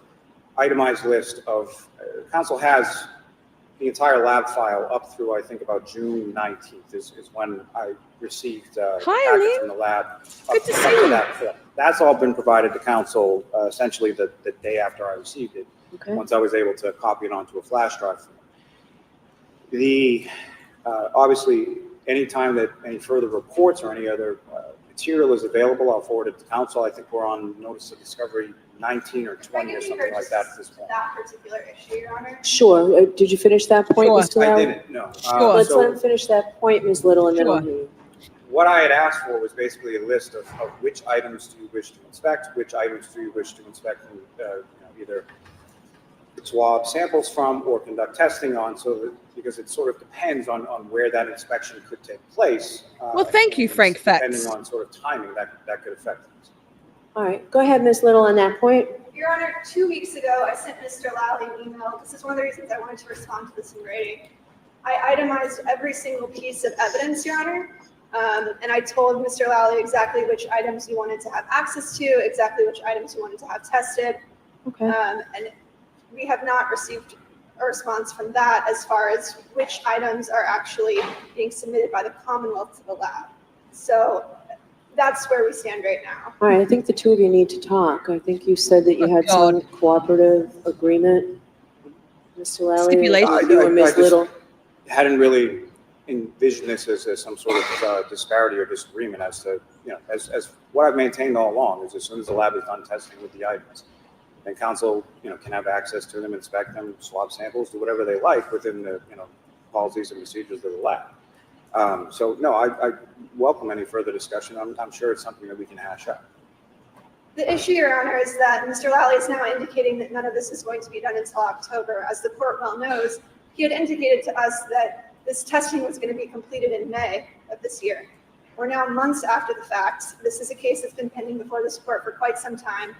itemized list of, council has the entire lab file up through, I think, about June 19th is when I received packets from the lab. Good to see you. That That's all been provided to council essentially the day after I received it, once I was able to copy it onto a flash drive for them. Obviously, anytime that any further reports or any other material is available, I'll forward it to council. I think we're on notice of discovery 19 or 20 or something like that at this point. That particular issue, Your Honor. Sure. Did you finish that point, Mr. I Lally? didn't, no. Let's let him finish that point, Ms. Little, and then I'll hear you. What I had asked for was basically a list of which items do you wish to inspect, which items do you wish to inspect and either swab samples from or conduct testing on, so that because it sort of depends on where that inspection could take place. Well, thank you, Frank Fatz. Depending on sort of timing, that could affect things. All right, go ahead, Ms. Little, on that point. Your Honor, 2 weeks ago, I sent Mr. Lally an email. This is one of the reasons I wanted to respond to this in writing. I itemized every single piece of evidence, Your Honor, and I told Mr. Lally exactly which items you wanted to have access to, exactly which items you wanted to have tested. Okay. And we have not received a response from that as far as which items are actually being submitted by the Commonwealth to the lab. So that's where we stand right now. All right, I think the two of you need to talk. I think you said that you had some cooperative agreement, Mr. Lally. Stipulation. You or Ms. Little. Hadn't really envisioned this as some sort of disparity or disagreement as to, as what I've maintained all along is as soon as the lab is done testing with the items, then council, can have access to them, inspect them, swab samples, do whatever they like within the, policies and procedures of the lab. So no, I welcome any further discussion. I'm sure it's something that we can hash out. The issue, Your Honor, is that Mr. Lally is now indicating that none of this is going to be done until October. As the court well knows, he had indicated to us that this testing was going to be completed in May of this year. We're now months after the fact. This is a case that's been pending before this court for quite some time.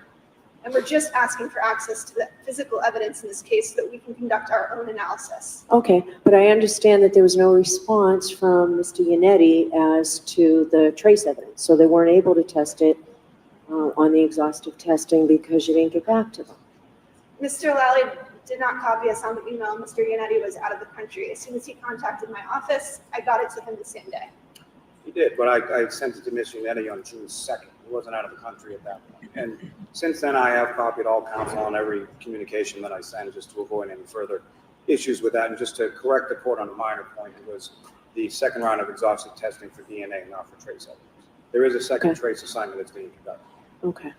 And we're just asking for access to the physical evidence in this case so that we can conduct our own analysis. Okay, but I understand that there was no response from Mr. Yannetti as to the trace evidence. So they weren't able to test it on the exhaustive testing because you didn't get back to them. Mr. Lally did not copy us on the email. Mr. Yannetti was out of the country. As soon as he contacted my office, I got it to him the same day. He did, but I sent it to Mr. Yannetti on June 2nd. He wasn't out of the country at that point. And since then, I have copied all counsel on every communication that I send just to avoid any further issues with that. And just to correct the court on a minor point, it was the second round of exhaustive testing for DNA, not for trace evidence. There is a second trace assignment that's being conducted. Okay.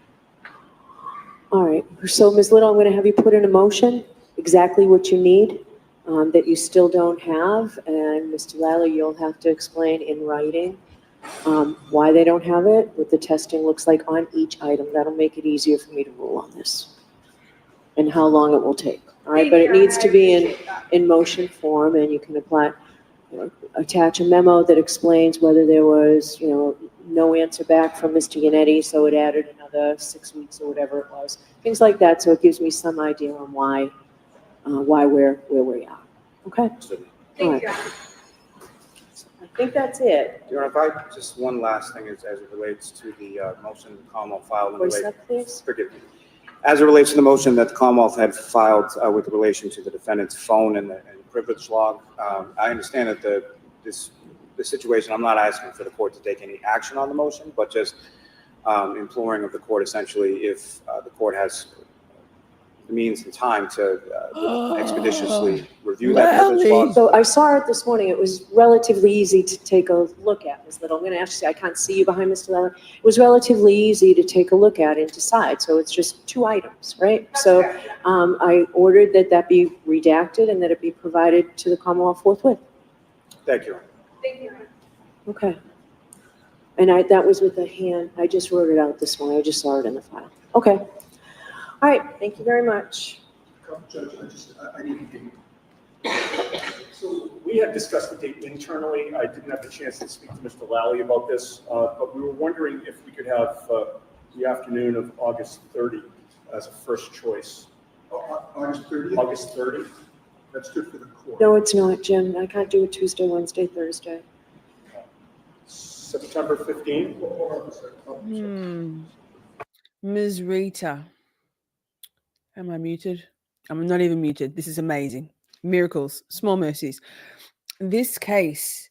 All right. So, Ms. Little, I'm going to have you put in a motion exactly what you need that you still don't have. And Mr. Lally, you'll have to explain in writing why they don't have it, what the testing looks like on each item. That'll make it easier for me to rule on this and how long it will take. All right. But it needs to be in motion form, and you can attach a memo that explains whether there was, no answer back from Mr. Yannetti, so it added another 6 weeks or whatever it was. Things like that, so it gives me some idea on why we're where we are. Okay? Thank you. So I think that's it. Your Honor, just one last thing as it relates to the motion the Commonwealth filed. Voice up, please. Forgive me. As it relates to the motion that the Commonwealth had filed with relation to the defendant's phone and the privilege log, I understand that the situation, I'm not asking for the court to take any action on the motion, but just imploring of the court essentially if the court has the means and time to expeditiously review that privilege log. So I saw it this morning. It was relatively easy to take a look at, Ms. Little. I'm going to actually, I can't see you behind Mr. Lally. It was relatively easy to take a look at and decide. So it's just 2 items, right? That's so correct. I ordered that be redacted and that it be provided to the Commonwealth forthwith. Thank you. Thank you. Okay. And that was with the hand. I just wrote it out this morning. I just saw it in the file. Okay. All right. Thank you very much. Judge, I need a date. So we had discussed the date internally. I didn't have the chance to speak to Mr. Lally about this, but we were wondering if we could have the afternoon of August 30 as a first choice. August 30th? August 30? That's good for the court. No, it's not, Jim. I can't do it Tuesday, Wednesday, Thursday. September 15? Ms. Rita. Am I muted? I'm not even muted. This is amazing. Miracles, small mercies. This case,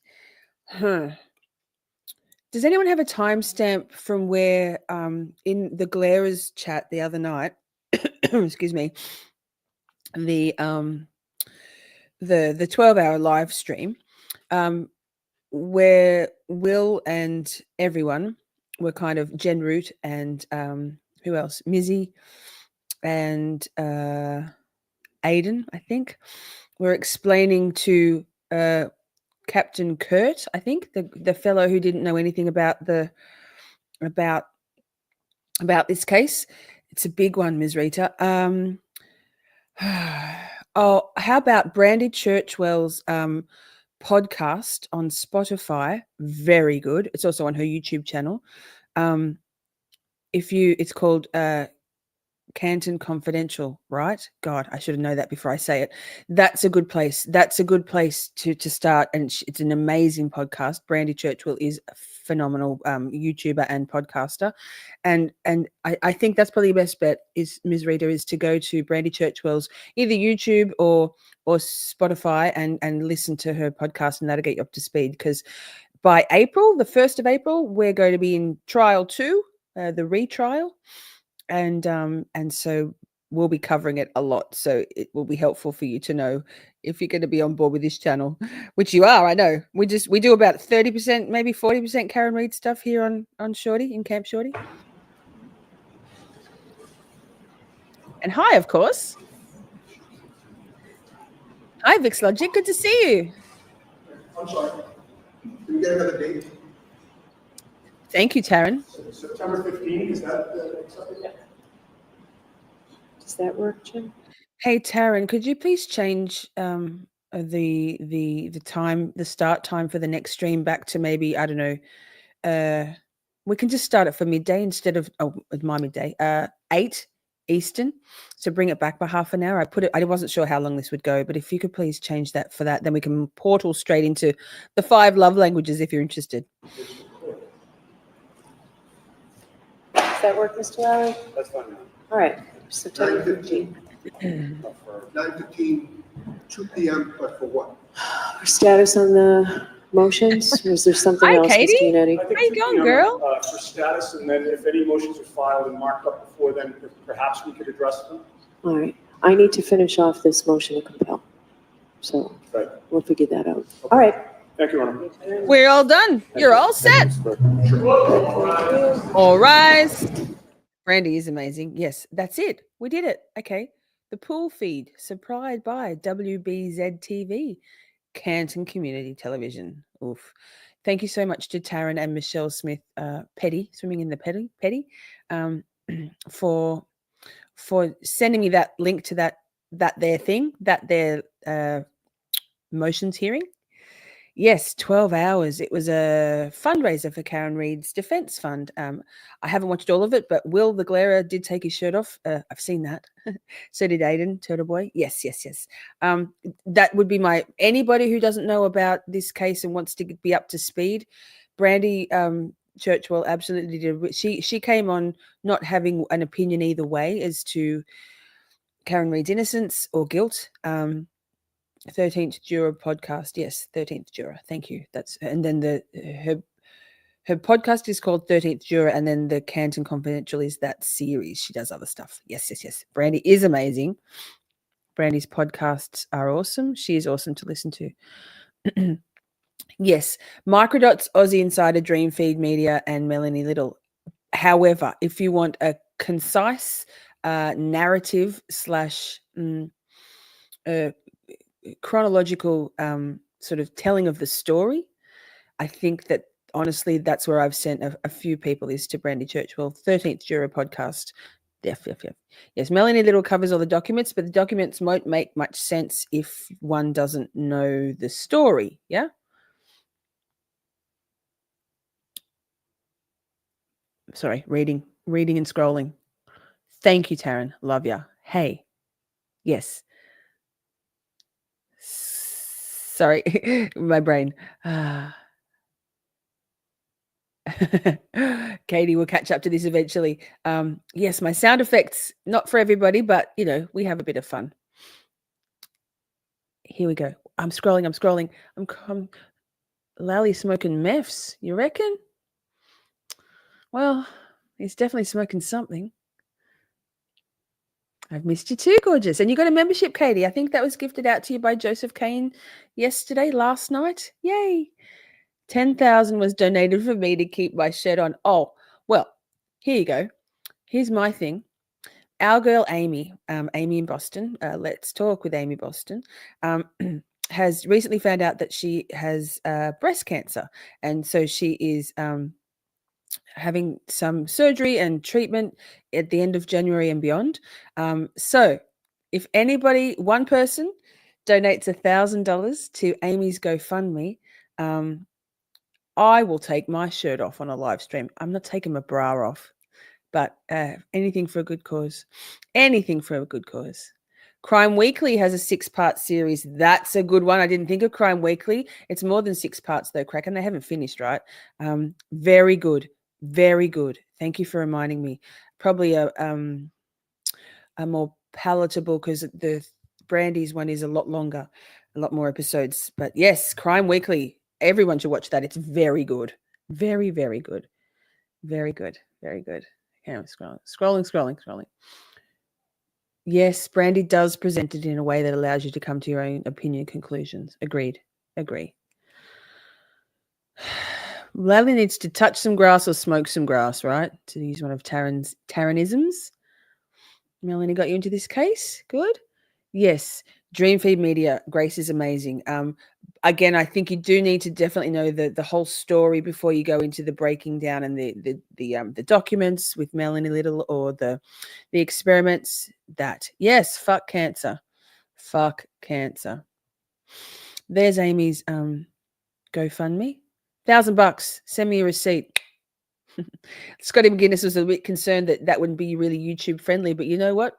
does anyone have a timestamp from where in the Glares chat the other night, excuse me, the 12-hour live stream, where Will and everyone were kind of Jen Root and who else? Mizzy and Aiden, I think, were explaining to Captain Kurt, I think, the fellow who didn't know anything about about this case. It's a big one, Ms. Rita. Oh, how about Brandy Churchwell's podcast on Spotify? Very good. It's also on her YouTube channel. It's called Canton Confidential, right? God, I should have known that before I say it. That's a good place. That's a good place to start. And it's an amazing podcast. Brandy Churchwell is a phenomenal YouTuber and podcaster. And I think that's probably the best bet is, Ms. Rita, is to go to Brandy Churchwell's either YouTube or Spotify and listen to her podcast, and that'll get you up to speed. Because by April, the 1st of April, we're going to be in trial 2, the retrial. And so we'll be covering it a lot. So it will be helpful for you to know if you're going to be on board with this channel, which you are. I know we do about 30%, maybe 40% Karen Reed stuff here on Shorty, in Camp Shorty. And hi, of course. Hi, Vix Logic. Good to see you. I'm sorry. Can we get another date? Thank you, Taryn. September 15th, is that accepted? Does that work, Jim? Hey, Taryn, could you please change the time, the start time for the next stream back to maybe, I don't know, we can just start it for midday instead of my midday, 8 Eastern. So bring it back by half an hour. I wasn't sure how long this would go, but if you could please change that for that, then we can portal straight into the 5 love languages if you're interested. Does that work, Mr. Lally? That's fine. All right. September 15th. For 9:15, 2 p.m., but for what? Status on the motions? Or is there something Hi, else, Mr. Katie. Minetti? I think How you 2 going, p.m. girl? For status, and then if any motions are filed and marked up before then, perhaps we could address them. All right. I need to finish off this motion to compel. So Right. we'll figure that out. All right. Thank you, Your Honor. We're all done. You're all set. All rise. Brandy is amazing. Yes, that's it. We did it. Okay. The pool feed supplied by WBZ TV, Canton Community Television. Oof. Thank you so much to Taryn and Michelle Smith, Petty, swimming in the Petty, for sending me that link to that their motions hearing. Yes, 12 hours. It was a fundraiser for Karen Reid's defense fund. I haven't watched all of it, but Will the Glairer did take his shirt off. I've seen that. So did Aiden, Turtle Boy. Yes. That would be anybody who doesn't know about this case and wants to be up to speed. Brandy Churchwell absolutely did. She came on not having an opinion either way as to Karen Reid's innocence or guilt. 13th Juror podcast. Yes, 13th Juror. Thank you. And then her podcast is called 13th Juror, and then the Canton Confidential is that series. She does other stuff. Yes. Brandy is amazing. Brandy's podcasts are awesome. She is awesome to listen to. Yes, Microdots, Aussie Insider, Dream Feed Media, and Melanie Little. However, if you want a concise narrative / chronological sort of telling of the story, I think that honestly that's where I've sent a few people is to Brandy Churchwell. 13th Juror podcast. Yes, Melanie Little covers all the documents, but the documents won't make much sense if one doesn't know the story. Yeah. Sorry, reading and scrolling. Thank you, Taryn. Love ya. Hey. Yes. Sorry, my brain. Katie will catch up to this eventually. Yes, my sound effects, not for everybody, but we have a bit of fun. Here we go. I'm scrolling. I'm Lally smoking meths, you reckon? Well, he's definitely smoking something. I've missed you too, gorgeous. And you got a membership, Katie. I think that was gifted out to you by Joseph Kane last night. Yay. 10,000 was donated for me to keep my shirt on. Oh, well, here you go. Here's my thing. Our girl, Amy in Boston, Let's Talk with Amy Boston, has recently found out that she has breast cancer. And so she is having some surgery and treatment at the end of January and beyond. So if anybody, one person donates $1,000 to Amy's GoFundMe, I will take my shirt off on a live stream. I'm not taking my bra off, but anything for a good cause. Anything for a good cause. Crime Weekly has a 6-part series. That's a good one. I didn't think of Crime Weekly. It's more than 6 parts though, Kraken. They haven't finished, right? Very good. Very good. Thank you for reminding me. Probably a more palatable, because the Brandy's one is a lot longer, a lot more episodes. But yes, Crime Weekly. Everyone should watch that. It's very good. Very, very good. Very good. Very good. Okay, I'm scrolling. Yes, Brandy does present it in a way that allows you to come to your own opinion conclusions. Agree. Lally needs to touch some grass or smoke some grass, right? To use one of Tarranisms. Melanie got you into this case. Good. Yes. Dream Feed Media. Grace is amazing. Again, I think you do need to definitely know the whole story before you go into the breaking down and the documents with Melanie Little or the experiments. That yes, fuck cancer. There's Amy's GoFundMe. $1,000. Send me a receipt. Scotty McGuinness was a bit concerned that wouldn't be really YouTube friendly, but you know what?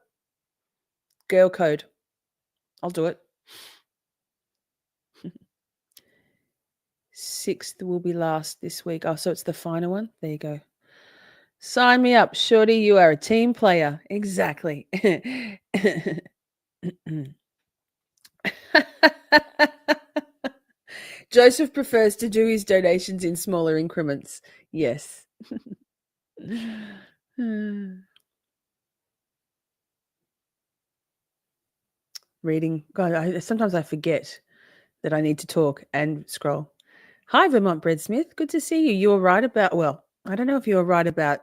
Girl code. I'll do it. 6th will be last this week. Oh, so it's the final one. There you go. Sign me up, Shorty. You are a team player. Exactly. Joseph prefers to do his donations in smaller increments. Yes. Reading. God, sometimes I forget that I need to talk and scroll. Hi, Vermont Breadsmith. Good to see you. You were right about, well, I don't know if you were right about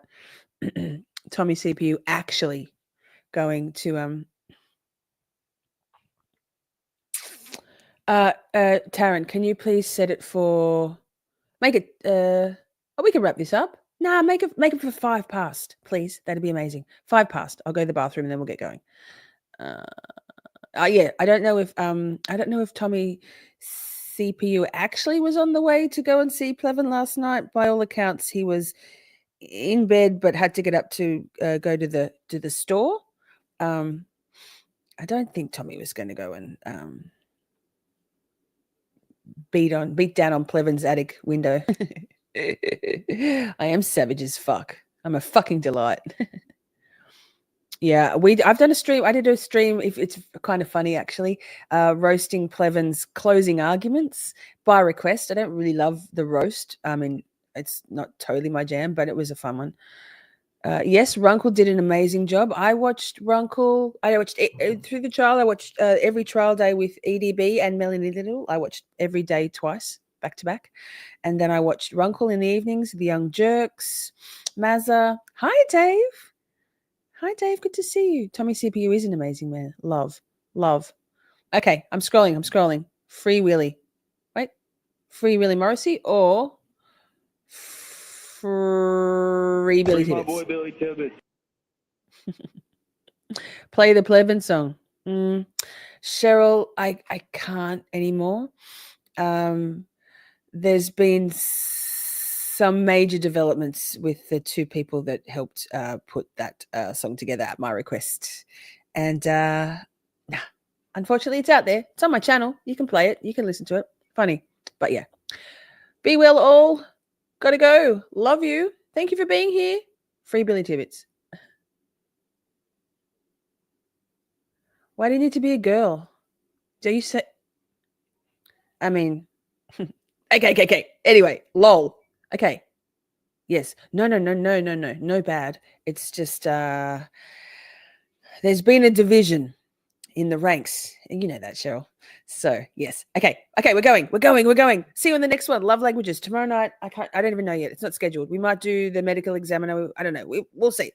Tommy CPU actually going to Taryn, can you please set it for make it we can wrap this up. Nah, make it for 5 past, please. That'd be amazing. 5 past. I'll go to the bathroom and then we'll get going. Yeah, I don't know if Tommy CPU actually was on the way to go and see Plevin last night. By all accounts, he was in bed but had to get up to go to the store. I don't think Tommy was going to go and beat down on Plevin's attic window. I am savage as fuck. I'm a fucking delight. Yeah, I've done a stream. I did a stream. If it's kind of funny actually, roasting Plevin's closing arguments by request. I don't really love the roast. I mean, it's not totally my jam, but it was a fun one. Yes, Runkle did an amazing job. I watched Runkle. I watched through the trial. I watched every trial day with EDB and Melanie Little. I watched every day twice, back to back. And then I watched Runkle in the evenings, The Young Jerks, Mazza. Hi, Dave. Hi, Dave. Good to see you. Tommy CPU is an amazing man. Love. Okay, I'm scrolling. Free Willy. Wait. Free Willy Morrissey or Free Billy My Tibbets? boy Billy Tibbets. Play the Plebin song. Cheryl, I can't anymore. There's been some major developments with the 2 people that helped put that song together at my request. And unfortunately, it's out there. It's on my channel. You can play it. You can listen to it. Funny. But yeah. Be well all. Gotta go. Love you. Thank you for being here. Free Billy Tibbets. Why do you need to be a girl? Do you say... I mean... Okay. Anyway, lol. Okay. Yes. No bad. It's just there's been a division in the ranks. And you know that, Cheryl. So yes. Okay, we're going. See you in the next one. Love languages. Tomorrow night. I don't even know yet. It's not scheduled. We might do the medical examiner. I don't know. We'll see.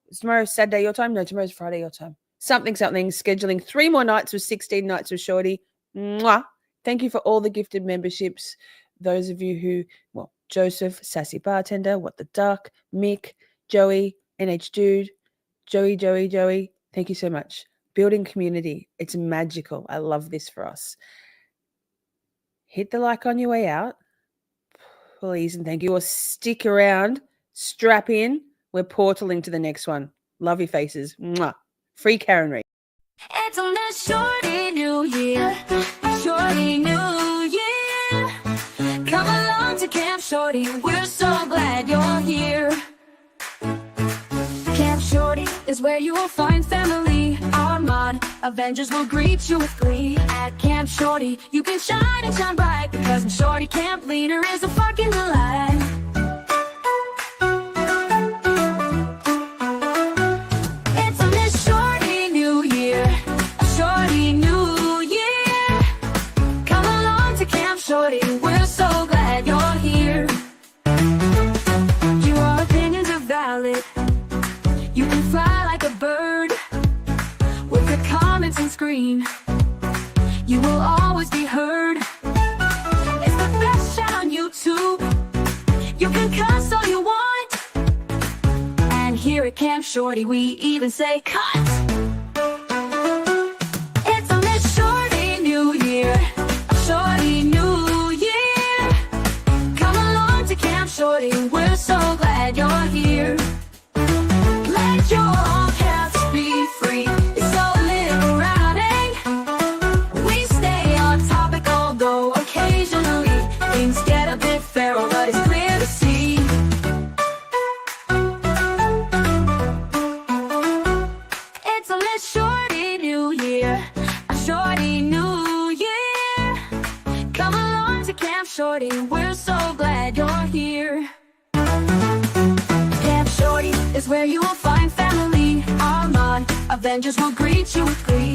Is tomorrow Saturday your time? No, tomorrow's Friday your time. Something. Scheduling 3 more nights with 16 nights with Shorty. Mwah. Thank you for all the gifted memberships. Those of you who, well, Joseph, Sassy Bartender, What the Duck, Mick, Joey, NH Dude, Joey. Thank you so much. Building community. It's magical. I love this for us. Hit the like on your way out, please, and thank you. Or stick around, strap in. We're portaling to the next one. Love your faces. Mwah. Free Karen Reed. It's on a shorty new year. Shorty new year. Come along to Camp Shorty. We're so glad you're here. Camp Shorty is where you will find family. Our mod Avengers will greet you with glee. At Camp Shorty, you can shine and shine bright, because Shorty Camp Leader is a fucking delight. It's on this Shorty New Year, a Shorty New Year. Come along to Camp Shorty, we're so glad you're here. Your opinions are valid. You can fly like a bird with your comments and scream. You will always be heard. It's the best chat on YouTube. You can cuss all you want. And here at Camp Shorty, we even say cut. It's on this Shorty New Year, a Shorty New Year. Come along to Camp Shorty, we're so glad you're here. Let your cats be free. It's so liberating. We stay on topic, although occasionally things get a bit feral, but it's clear to see. It's a little Shorty New Year. Camp Shorty, we're so glad you're here. Camp Shorty is where you will find family. Our Avengers will greet you with greed.